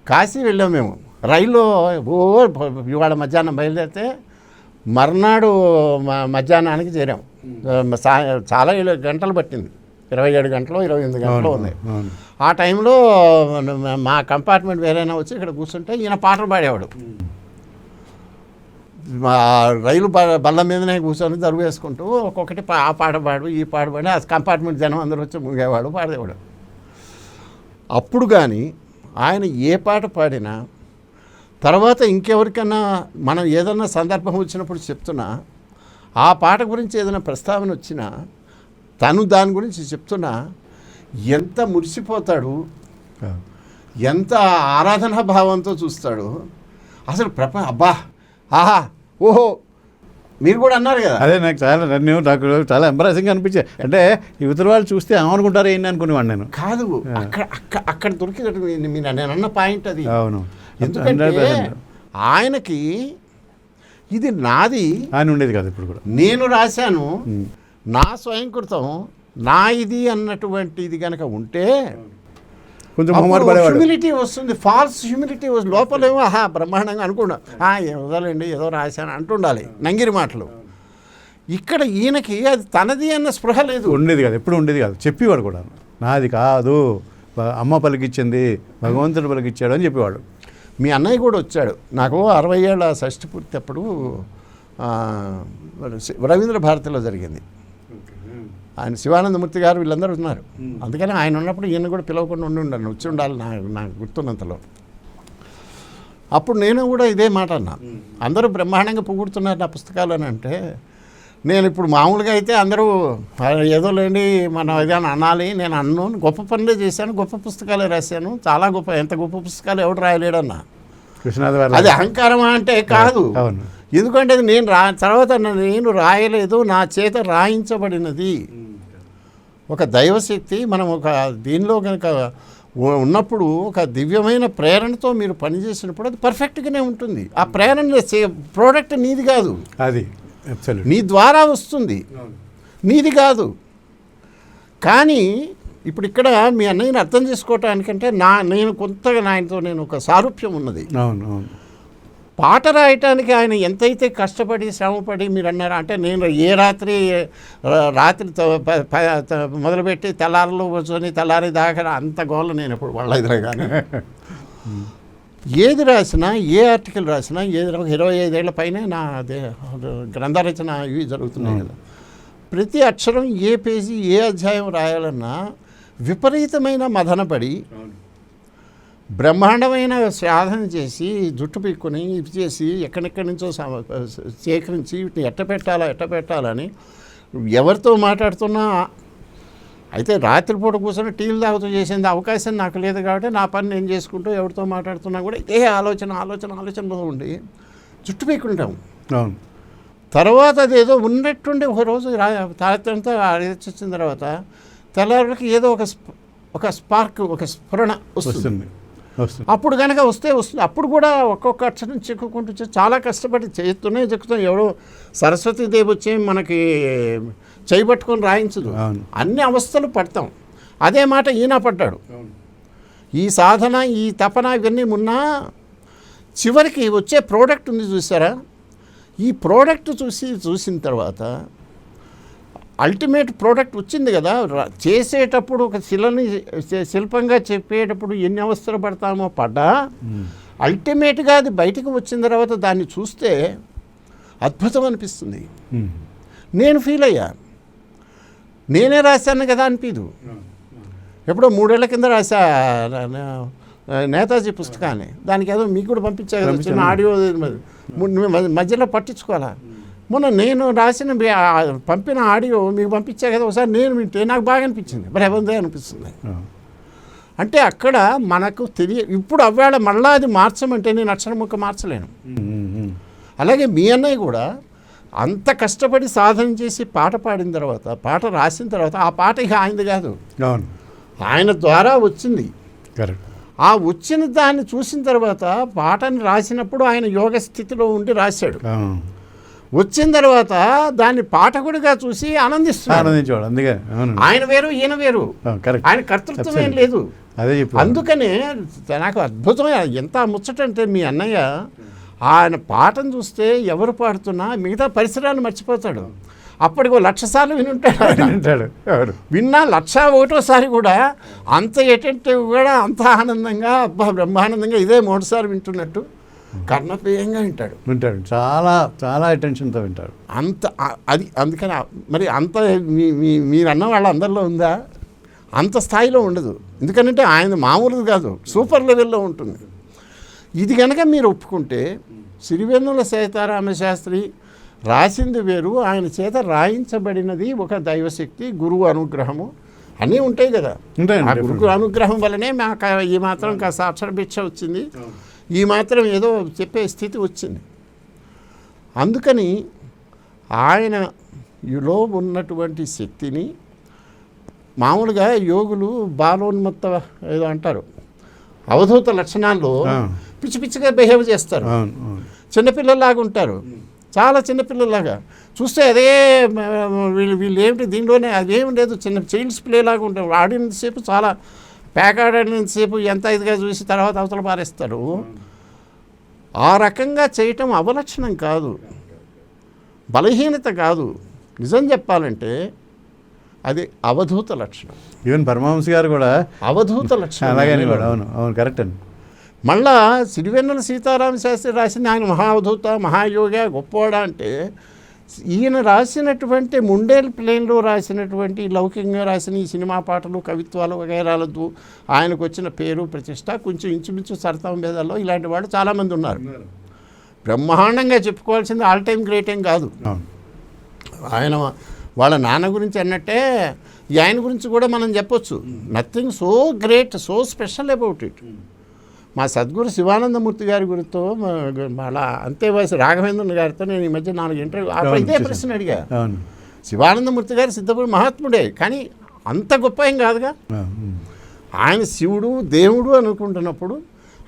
కాశీ వెళ్ళాం మేము రైల్లో. ఇవాళ మధ్యాహ్నం బయలుదేరితే మర్నాడు మధ్యాహ్నానికి చేరాం. చాలా గంటలు పట్టింది, 27 గంటలు 28 గంటలు ఉన్నాయి. ఆ టైంలో మా కంపార్ట్మెంట్ వేరైనా వచ్చి ఇక్కడ కూర్చుంటే ఈయన పాటలు పాడేవాడు. మా రైలు బల్ల మీదనే కూర్చొని దరువు వేసుకుంటూ ఒక్కొక్కటి ఆ పాట పాడు, ఈ పాట పాడి, ఆ కంపార్ట్మెంట్ జనం అందరూ వచ్చి ముగేవాడు, పాడేవాడు. అప్పుడు కానీ ఆయన ఏ పాట పాడినా, తర్వాత ఇంకెవరికన్నా మనం ఏదన్నా సందర్భం వచ్చినప్పుడు చెప్తున్నా, ఆ పాట గురించి ఏదైనా ప్రస్తావన వచ్చినా, తను దాని గురించి చెప్తున్నా ఎంత మురిసిపోతాడు, ఎంత ఆరాధనా భావంతో చూస్తాడు. అసలు అబ్బా, ఆహా, ఓహో, మీరు కూడా అన్నారు కదా. అదే నాకు చాలా ఎంబరాసింగ్ అనిపించాయి. అంటే యువతల వాళ్ళు చూస్తే ఏమనుకుంటారు ఏంటి అనుకునేవాడు నేను. కాదు, అక్కడ దొరికినట్టు మీరు నేను అన్న పాయింట్ అది. అవును. ఎందుకంటే ఆయనకి ఇది నాది అని ఉండేది కాదు. ఇప్పుడు కూడా నేను రాశాను, నా స్వయంకృతం, నా ఇది అన్నటువంటి ఇది కనుక ఉంటే కొంచెం మొహమాట పడేవాడు. హ్యూమిలిటీ వస్తుంది, ఫాల్స్ హ్యూమిలిటీ వస్తుంది. లోపలేమో బ్రహ్మాండంగా అనుకున్నా వదలండి ఏదో రాశాను అంటుండాలి నంగిరి మాటలు. ఇక్కడ ఈయనకి అది తనది అన్న స్పృహ లేదు. ఉండేది కాదు, ఎప్పుడు ఉండేది కాదు. చెప్పేవాడు కూడా, నాది కాదు, అమ్మ పలికిచ్చింది, భగవంతుడు పలికిచ్చాడు అని చెప్పేవాడు. మీ అన్నయ్య కూడా వచ్చాడు నాకు 60 ఏళ్ళ షష్ఠి పూర్తి అప్పుడు రవీంద్ర భారతిలో జరిగింది. ఆయన శివానందమూర్తి గారు వీళ్ళందరూ ఉన్నారు. అందుకని ఆయన ఉన్నప్పుడు ఈయన కూడా పిలవకుండా ఉండాలి, వచ్చి ఉండాలి నాకు గుర్తున్నంతలో. అప్పుడు నేను కూడా ఇదే మాట అన్నా. అందరూ బ్రహ్మాండంగా పొగుడుతున్నారు నా పుస్తకాలు అని అంటే, నేను ఇప్పుడు మామూలుగా అయితే అందరూ ఏదో లేండి మనం ఏదైనా అనాలి, నేను అన్నాను, గొప్ప పనులే చేశాను, గొప్ప పుస్తకాలే రాశాను, చాలా గొప్ప, ఎంత గొప్ప పుస్తకాలు ఎవడు రాయలేడన్నా. అది అహంకారమా అంటే కాదు. ఎందుకంటే అది నేను తర్వాత నేను రాయలేదు, నా చేత రాయించబడినది ఒక దైవశక్తి. మనం ఒక దీనిలో కనుక ఉన్నప్పుడు ఒక దివ్యమైన ప్రేరణతో మీరు పనిచేసినప్పుడు అది పర్ఫెక్ట్గానే ఉంటుంది. ఆ ప్రేరణ ప్రోడక్ట్ నీది కాదు, అది నీ ద్వారా వస్తుంది, నీది కాదు. కానీ ఇప్పుడు ఇక్కడ మీ అన్నయ్యని అర్థం చేసుకోవటానికంటే నేను కొంతగా ఆయనతో నేను ఒక సారూప్యం ఉన్నది. పాట రాయటానికి ఆయన ఎంతైతే కష్టపడి శ్రమపడి మీరు అన్నారా అంటే, నేను ఏ రాత్రి మొదలుపెట్టి తెల్లారిలో కూర్చొని తెల్లారి దాకా అంత గోల నేను ఎప్పుడు వాళ్ళ కానీ ఏది రాసినా, ఏ ఆర్టికల్ రాసినా, 25 ఏళ్ల పైన నా గ్రంథరచన ఇవి జరుగుతున్నాయి కదా. ప్రతి అక్షరం, ఏ పేజీ, ఏ అధ్యాయం రాయాలన్నా విపరీతమైన మదనపడి బ్రహ్మాండమైన సాధన చేసి జుట్టు పీక్కుని ఇది చేసి ఎక్కడెక్కడి నుంచో సేకరించి వీటిని ఎట్ట పెట్టాలని ఎవరితో మాట్లాడుతున్నా. అయితే రాత్రిపూట కూర్చొని టీలు తాగుతూ చేసేందుకు అవకాశం నాకు లేదు కాబట్టి నా పని నేను చేసుకుంటూ ఎవరితో మాట్లాడుతున్నా కూడా ఇదే ఆలోచనలో ఉండి జుట్టు పీక్కుంటాం. తర్వాత అదేదో ఉన్నట్టుండి ఒక రోజు రాత్రంతా వచ్చిన తర్వాత తెల్లారికి ఏదో ఒక స్పార్క్, ఒక స్ఫురణ వస్తుంది. అప్పుడు కనుక వస్తుంది. అప్పుడు కూడా ఒక్కొక్క అక్షరం చిక్కుకుంటూ చాలా కష్టపడి చేస్తూనే చెక్కుతాం. ఎవడో సరస్వతీదేవి వచ్చి మనకి చేయబట్టుకొని రాయించదు, అన్ని అవస్థలు పడతాం. అదే మాట ఈయన పడ్డాడు. ఈ సాధన, ఈ తపన ఇవన్నీ ఉన్నా చివరికి వచ్చే ప్రోడక్ట్ ఉంది చూసారా, ఈ ప్రోడక్ట్ చూసిన తర్వాత అల్టిమేట్ ప్రోడక్ట్ వచ్చింది కదా. చేసేటప్పుడు ఒక శిల్పంగా చెప్పేటప్పుడు ఎన్ని అవస్థలు పడతామో పడ్డా అల్టిమేట్గా అది బయటకు వచ్చిన తర్వాత దాన్ని చూస్తే అద్భుతం అనిపిస్తుంది. నేను ఫీల్ అయ్యా, నేనే రాశాను కదా అనిపించదు. ఎప్పుడో 3 ఏళ్ల కింద రాశా నేతాజీ పుస్తకాన్ని, దానికి ఏదో మీకు కూడా పంపించా కదా చిన్న ఆడియో, మధ్యలో పట్టించుకోవాలా. మొన్న నేను రాసిన పంపిన ఆడియో మీకు పంపించా కదా, ఒకసారి నేను వింటే నాకు బాగా అనిపించింది, భలేబందే అనిపిస్తుంది. అంటే అక్కడ మనకు ఇప్పుడు అవ్వేళ మళ్ళా అది మార్చమంటే నేను అక్షరం ముక్క మార్చలేను. అలాగే మీ అన్నయ్య కూడా అంత కష్టపడి సాధన చేసి పాట పాడిన తర్వాత, పాట రాసిన తర్వాత ఆ పాట ఇక ఆయనది కాదు, ఆయన ద్వారా వచ్చింది. ఆ వచ్చిన దాన్ని చూసిన తర్వాత పాటని రాసినప్పుడు ఆయన యోగ స్థితిలో ఉండి రాశాడు. వచ్చిన తర్వాత దాన్ని పాఠకుడిగా చూసి ఆనందిస్తున్నాడు. ఆయన వేరు, ఈయన వేరు, ఆయన కర్తృత్వం ఏం లేదు. అందుకనే నాకు అద్భుతమైన ఎంత ముచ్చటంటే మీ అన్నయ్య ఆయన పాటను చూస్తే ఎవరు పాడుతున్నా మిగతా పరిసరాన్ని మర్చిపోతాడు. అప్పటికి 1,00,000 సార్లు వినుంటాడు. విన్నా 1,01,000 కూడా అంత అటెంటివ్ కూడా అంత ఆనందంగా, బ్రహ్మానందంగా ఇదే 3 సార్లు వింటున్నట్టు కర్ణప్రియంగా వింటాడు. చాలా చాలా అటెన్షన్తో వింటాడు. అంత అది అందుకని మరి అంత మీరు అన్న వాళ్ళందరిలో ఉందా? అంత స్థాయిలో ఉండదు. ఎందుకంటే ఆయన మామూలుది కాదు, సూపర్ లెవెల్లో ఉంటుంది. ఇది కనుక మీరు ఒప్పుకుంటే సిరివెన్నెల సీతారామ శాస్త్రి రాసింది వేరు, ఆయన చేత రాయించబడినది ఒక దైవశక్తి, గురువు అనుగ్రహము అన్నీ ఉంటాయి కదా. ఆ గురువు అనుగ్రహం వల్లనే మాకు ఈ మాత్రం కాస్త అక్షరభిక్ష వచ్చింది, ఈ మాత్రం ఏదో చెప్పే స్థితి వచ్చింది. అందుకని ఆయనలో ఉన్నటువంటి శక్తిని మామూలుగా యోగులు బాలోన్మత్త ఏదో అంటారు, అవధూత లక్షణాల్లో పిచ్చి పిచ్చిగా బిహేవ్ చేస్తారు, చిన్నపిల్లల్లాగా ఉంటారు, చాలా చిన్నపిల్లల్లాగా చూస్తే అదే వీళ్ళు ఏమిటి దీనిలోనే అదేం లేదు, చిన్న చైల్డ్స్ ప్లే లాగా ఉంటారు. ఆడినంతసేపు చాలా పేకాడేంతసేపు ఎంత ఇదిగా చూసి తర్వాత అవతల పారేస్తాడు. ఆ రకంగా చేయటం అవలక్షణం కాదు, బలహీనత కాదు. నిజం చెప్పాలంటే అది అవధూత లక్షణం. ఈవెన్ పరమహంస గారు కూడా అవధూత లక్షణం. అలాగే అవును అవును కరెక్ట్ అండి. మళ్ళా సిరివెన్నెల సీతారామ శాస్త్రి రాసిన ఆయన మహావధూత మహాయోగ గొప్పవాడా అంటే ఈయన రాసినటువంటి ముండేల్ ప్లేన్లో రాసినటువంటి లౌకికంగా రాసిన ఈ సినిమా పాటలు కవిత్వాలు వగైరాలతో ఆయనకు వచ్చిన పేరు ప్రతిష్ట కొంచెం ఇంచుమించు సరతం భేదాల్లో ఇలాంటి వాళ్ళు చాలామంది ఉన్నారు. బ్రహ్మాండంగా చెప్పుకోవాల్సింది ఆల్ టైమ్ గ్రేట్ ఏం కాదు. ఆయన వాళ్ళ నాన్న గురించి అన్నట్టే ఆయన గురించి కూడా మనం చెప్పొచ్చు. Nothing so great so special about it. మా సద్గురు శివానందమూర్తి గారి గురితో అలా అంతే వయసు రాఘవేంద్రన్ గారితో నేను ఈ మధ్య 4 ఇంటర్వ్యూ అప్పుడు ఇదే ప్రశ్న అడిగా. శివానందమూర్తి గారు సిద్ధపురి మహాత్ముడే, కానీ అంత గొప్ప ఏం కాదుగా. ఆయన శివుడు దేవుడు అనుకుంటున్నప్పుడు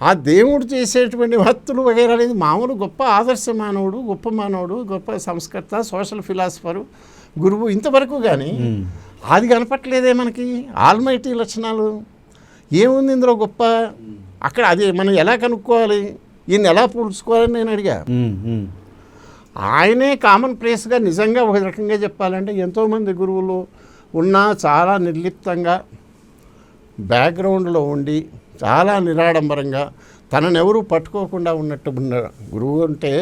ఆ దేవుడు చేసేటువంటి భక్తులు వగైరా అనేది మామూలు గొప్ప ఆదర్శ మానవుడు, గొప్ప సంస్కర్త, సోషల్ ఫిలాసఫరు, గురువు ఇంతవరకు. కానీ అది కనపట్లేదే మనకి ఆల్మైటీ లక్షణాలు. ఏముంది ఇందులో గొప్ప? అక్కడ అది మనం ఎలా కనుక్కోవాలి, ఈయన ఎలా పూడ్చుకోవాలని నేను అడిగా. ఆయనే కామన్ ప్లేస్గా నిజంగా ఒక రకంగా చెప్పాలంటే ఎంతోమంది గురువులు ఉన్నా చాలా నిర్లిప్తంగా బ్యాక్గ్రౌండ్లో ఉండి చాలా నిరాడంబరంగా తననెవరూ పట్టుకోకుండా ఉన్నట్టు ఉన్న గురువు అంటే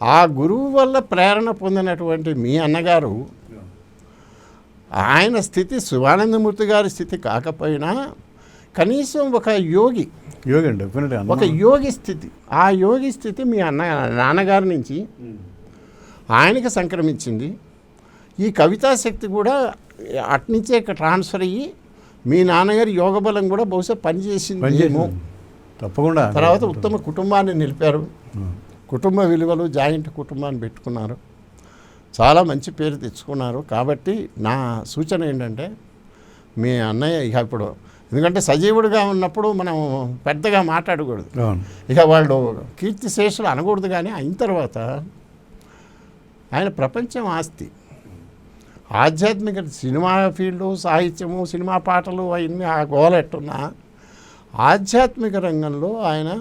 ఆ గురువు వల్ల ప్రేరణ పొందినటువంటి మీ అన్నగారు ఆయన స్థితి శివానందమూర్తి గారి స్థితి కాకపోయినా కనీసం ఒక యోగి ఒక యోగి స్థితి, ఆ యోగి స్థితి మీ నాన్నగారి నుంచి ఆయనకి సంక్రమించింది. ఈ కవితా శక్తి కూడా అట్నుంచే ట్రాన్స్ఫర్ అయ్యి మీ నాన్నగారి యోగ బలం కూడా బహుశా పనిచేసిందేమో. తప్పకుండా. తర్వాత ఉత్తమ కుటుంబాన్ని నిలిపారు, కుటుంబ విలువలు, జాయింట్ కుటుంబాన్ని పెట్టుకున్నారు, చాలా మంచి పేరు తెచ్చుకున్నారు. కాబట్టి నా సూచన ఏంటంటే మీ అన్నయ్య ఇక ఇప్పుడు ఎందుకంటే సజీవుడిగా ఉన్నప్పుడు మనం పెద్దగా మాట్లాడకూడదు, ఇక వాళ్ళు కీర్తిశేషులు అనకూడదు. కానీ అయిన తర్వాత ఆయన ప్రపంచం ఆస్తి, ఆధ్యాత్మిక సినిమా ఫీల్డు, సాహిత్యము, సినిమా పాటలు అవన్నీ ఆ గోలెట్టున్నా ఆధ్యాత్మిక రంగంలో ఆయన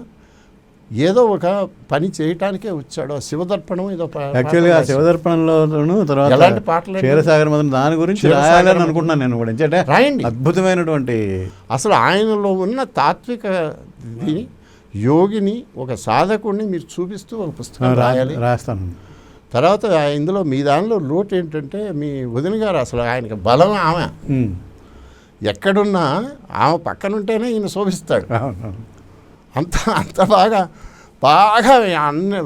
ఏదో ఒక పని చేయటానికే వచ్చాడు. శివదర్పణం ఏదో యాక్చువల్గా శివదర్పణంలోనూ తర్వాత ఎలాంటి పాటలు క్షీరసాగర్ మదన దాని గురించి రాయాలని అనుకుంటున్నాను నేను కూడా. ఎందుకంటే రాయండి, అద్భుతమైనటువంటి అసలు ఆయనలో ఉన్న తాత్విక యోగిని ఒక సాధకుడిని మీరు చూపిస్తూ ఒక పుస్తకం రాస్తాను. తర్వాత ఇందులో మీ దానిలో లోటు ఏంటంటే మీ వదిన గారు అసలు ఆయనకి బలం ఆమె ఎక్కడున్నా ఆమె పక్కనుంటేనే ఈయన శోభిస్తాడు. అంత బాగా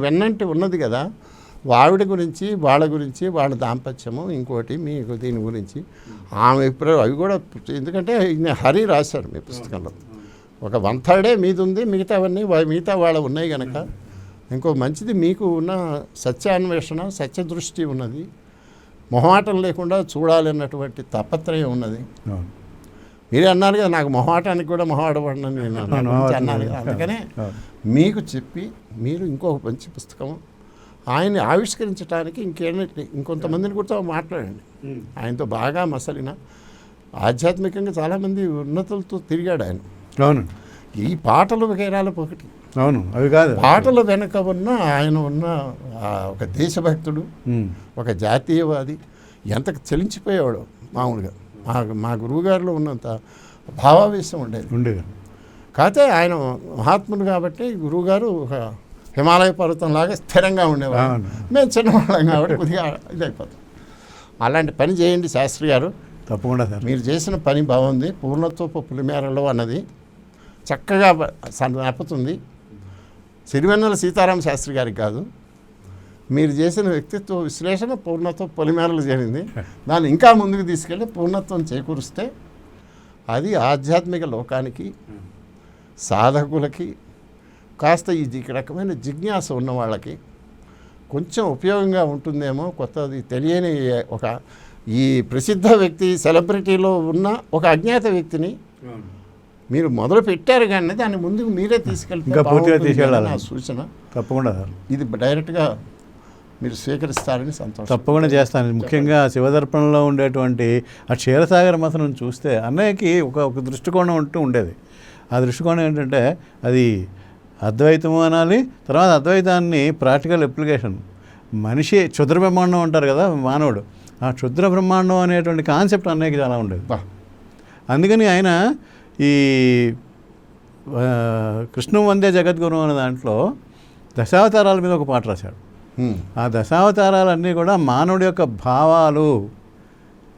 వెన్నంటి ఉన్నది కదా. ఆవిడ గురించి, వాళ్ళ గురించి, వాళ్ళ దాంపత్యము, ఇంకోటి మీకు దీని గురించి ఆమె ఇప్పుడు అవి కూడా, ఎందుకంటే హరి రాశారు మీ పుస్తకంలో. ఒక 1/3 మీది ఉంది, మిగతావన్నీ మిగతా వాళ్ళ ఉన్నాయి కనుక ఇంకో మంచిది మీకు ఉన్న సత్యాన్వేషణ, సత్యదృష్టి ఉన్నది, మొహమాటం లేకుండా చూడాలన్నటువంటి తాపత్రయం ఉన్నది. మీరే అన్నారు కదా నాకు మొహమాటానికి కూడా మొహమాటపడినని నేను అన్నాను కదా. అందుకనే మీకు చెప్పి మీరు ఇంకో మంచి పుస్తకం ఆయన్ని ఆవిష్కరించడానికి ఇంకొంతమందిని కూడా మాట్లాడండి. ఆయనతో బాగా మసలిన ఆధ్యాత్మికంగా చాలామంది ఉన్నతులతో తిరిగాడు ఆయన. అవును, ఈ పాటలు వగైరాలు ఒకటి. అవును, అవి కాదు పాటల వెనక ఉన్న ఆయన ఉన్న ఒక దేశభక్తుడు, ఒక జాతీయవాది, ఎంత చలించిపోయేవాడు మామూలుగా. మా గురువుగారిలో ఉన్నంత భావావేశం ఉండేది. కాకపోతే ఆయన మహాత్ముడు కాబట్టి గురువుగారు ఒక హిమాలయ పర్వతంలాగా స్థిరంగా ఉండేవారు. మేము చిన్నవాళ్ళం కాబట్టి కొద్దిగా ఇదైపోతాం. అలాంటి పని చేయండి శాస్త్రి గారు, తప్పకుండా సార్. మీరు చేసిన పని బాగుంది. పూర్ణత్వపు పులిమేరలో అన్నది చక్కగా నెప్పుతుంది. సిరివెన్నెల సీతారామ శాస్త్రి గారికి కాదు, మీరు చేసిన వ్యక్తిత్వ విశ్లేషణ పూర్ణత్వ పొలిమేరలు జరిగింది. దాన్ని ఇంకా ముందుకు తీసుకెళ్ళి పూర్ణత్వం చేకూరిస్తే అది ఆధ్యాత్మిక లోకానికి, సాధకులకి, కాస్త ఈ రకమైన జిజ్ఞాస ఉన్న వాళ్ళకి కొంచెం ఉపయోగంగా ఉంటుందేమో. కొత్తది తెలియని ఒక ఈ ప్రసిద్ధ వ్యక్తి, సెలబ్రిటీలో ఉన్న ఒక అజ్ఞాత వ్యక్తిని మీరు మొదలు పెట్టారు కానీ దాన్ని ముందుకు మీరే తీసుకెళ్తే నా సూచన. తప్పకుండా ఇది డైరెక్ట్గా మీరు స్వీకరిస్తారని సంతోషం. తప్పకుండా చేస్తాను. ముఖ్యంగా శివదర్పణంలో ఉండేటువంటి ఆ క్షీరసాగర మథనం చూస్తే అన్నయ్యకి ఒక దృష్టికోణం ఉంటూ ఉండేది. ఆ దృష్టికోణం ఏంటంటే అది అద్వైతము అనాలి, తర్వాత అద్వైతాన్ని ప్రాక్టికల్ అప్లికేషన్. మనిషి క్షుద్ర బ్రహ్మాండం అంటారు కదా మానవుడు, ఆ క్షుద్ర బ్రహ్మాండం అనేటువంటి కాన్సెప్ట్ అన్నయ్యకి చాలా ఉండేది. అందుకని ఆయన ఈ కృష్ణం వందే జగద్గురు అనే దాంట్లో దశావతారాల మీద ఒక పాట రాశాడు. ఆ దశావతారాలన్నీ కూడా మానవుడి యొక్క భావాలు,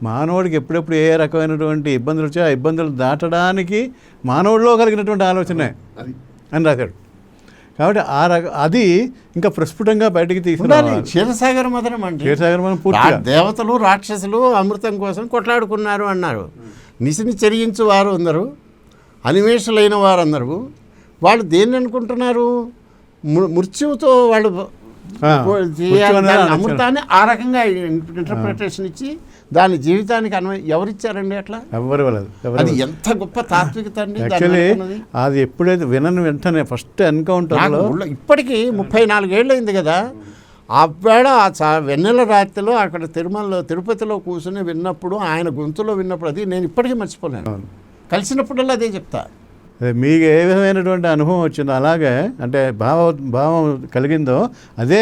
మానవుడికి ఎప్పుడెప్పుడు ఏ రకమైనటువంటి ఇబ్బందులు వచ్చాయో ఆ ఇబ్బందులు దాటడానికి మానవుడిలో కలిగినటువంటి ఆలోచనే అని రాశాడు. కాబట్టి అది ఇంకా ప్రస్ఫుటంగా బయటికి తీసుకురావాలి. క్షీరసాగర మథనం అంటే క్షీరసాగర మథనం పూర్తిగా దేవతలు రాక్షసులు అమృతం కోసం కొట్లాడుకున్నారు అన్నారు. నిసిని చెరిగించు వారు అందరూ, అనిమేషులైన వారు అందరూ, వాళ్ళు దేన్ని అనుకుంటున్నారు? మృత్యువుతో వాళ్ళు అమృతాన్ని ఆ రకంగా ఇంటర్ప్రిటేషన్ ఇచ్చి దాని జీవితానికి ఎవరిచ్చారండి అట్లా? ఎవరు అది ఎంత గొప్ప తాత్వికత అండి. యాక్చువల్లీ అది ఎప్పుడైతే వినని వెంటనే ఫస్ట్ ఎన్కౌంటర్లో ఇప్పటికీ 34 ఏళ్ళు అయింది కదా, అప్పుడు ఆ వెన్నెల రాత్రిలో అక్కడ తిరుపతిలో కూర్చొని విన్నప్పుడు, ఆయన గొంతులో విన్నప్పుడు, అది నేను ఇప్పటికీ మర్చిపోలేను. కలిసినప్పుడల్లా అదే చెప్తా. మీకు ఏ విధమైనటువంటి అనుభవం వచ్చిందో అలాగే అంటే భావం కలిగిందో అదే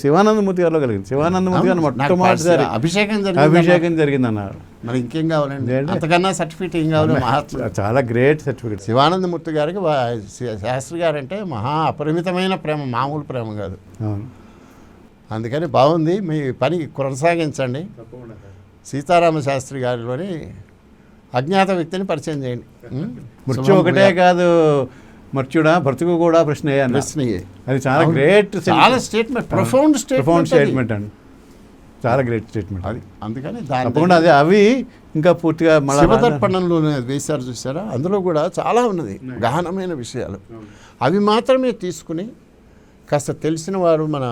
శివానందమూర్తి గారిలో కలిగింది. శివానందమూర్తి గారు మొట్టమొదటిసారి అభిషేకం జరిగింది అన్నారు. మరి ఇంకేం కావాలండి? అంతకన్నా సర్టిఫికేట్ ఏం కావాలి? చాలా గ్రేట్ సర్టిఫికేట్. శివానందమూర్తి గారికి శాస్త్రి గారు అంటే మహా అపరిమితమైన ప్రేమ, మామూలు ప్రేమ కాదు. అందుకని బాగుంది, మీ పని కొనసాగించండి. సీతారామ శాస్త్రి గారిలోని అజ్ఞాత వ్యక్తిని పరిచయం చేయండి. మృత్యు ఒకటే కాదు, మృత్యుడా బ్రతుకు కూడా ప్రశ్నయే. అది చాలా గ్రేట్, చాలా స్టేట్మెంట్, ప్రొఫౌండ్ స్టేట్మెంట్ అండి, చాలా గ్రేట్ స్టేట్మెంట్ అది. అందుకని తప్పకుండా అది అవి ఇంకా పూర్తిగా శివదర్పణంలో వేశారు చూసారా, అందులో కూడా చాలా ఉన్నది గహనమైన విషయాలు. అవి మాత్రమే తీసుకుని కాస్త తెలిసిన వారు, మన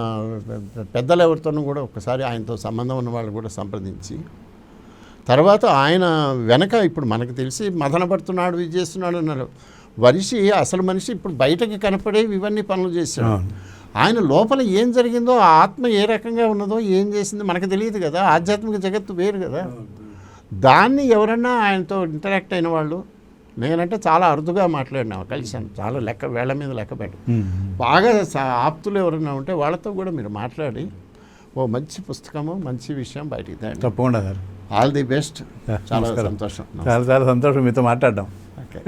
పెద్దలు ఎవరితోనూ కూడా ఒకసారి ఆయనతో సంబంధం ఉన్న వాళ్ళు కూడా సంప్రదించి, తర్వాత ఆయన వెనక ఇప్పుడు మనకు తెలిసి మదన పడుతున్నాడు, ఇది చేస్తున్నాడు అన్నారు. అసలు మనిషి ఇప్పుడు బయటకి కనపడేవి ఇవన్నీ పనులు చేశాడు. ఆయన లోపల ఏం జరిగిందో, ఆ ఆత్మ ఏ రకంగా ఉన్నదో, ఏం చేసిందో మనకు తెలియదు కదా. ఆధ్యాత్మిక జగత్తు వేరు కదా. దాన్ని ఎవరన్నా ఆయనతో ఇంటరాక్ట్ అయిన వాళ్ళు, నేనంటే చాలా అరుదుగా మాట్లాడినా, కలిశాను, చాలా వేళ్ల మీద లెక్క పెట్టు. బాగా ఆప్తులు ఎవరైనా ఉంటే వాళ్ళతో కూడా మీరు మాట్లాడి ఓ మంచి పుస్తకము, మంచి విషయం బయటికి తేండి. తప్పకుండా సార్. All the best. చాలా సంతోషం. చాలా సంతోషం మీతో మాట్లాడడం. ఓకే.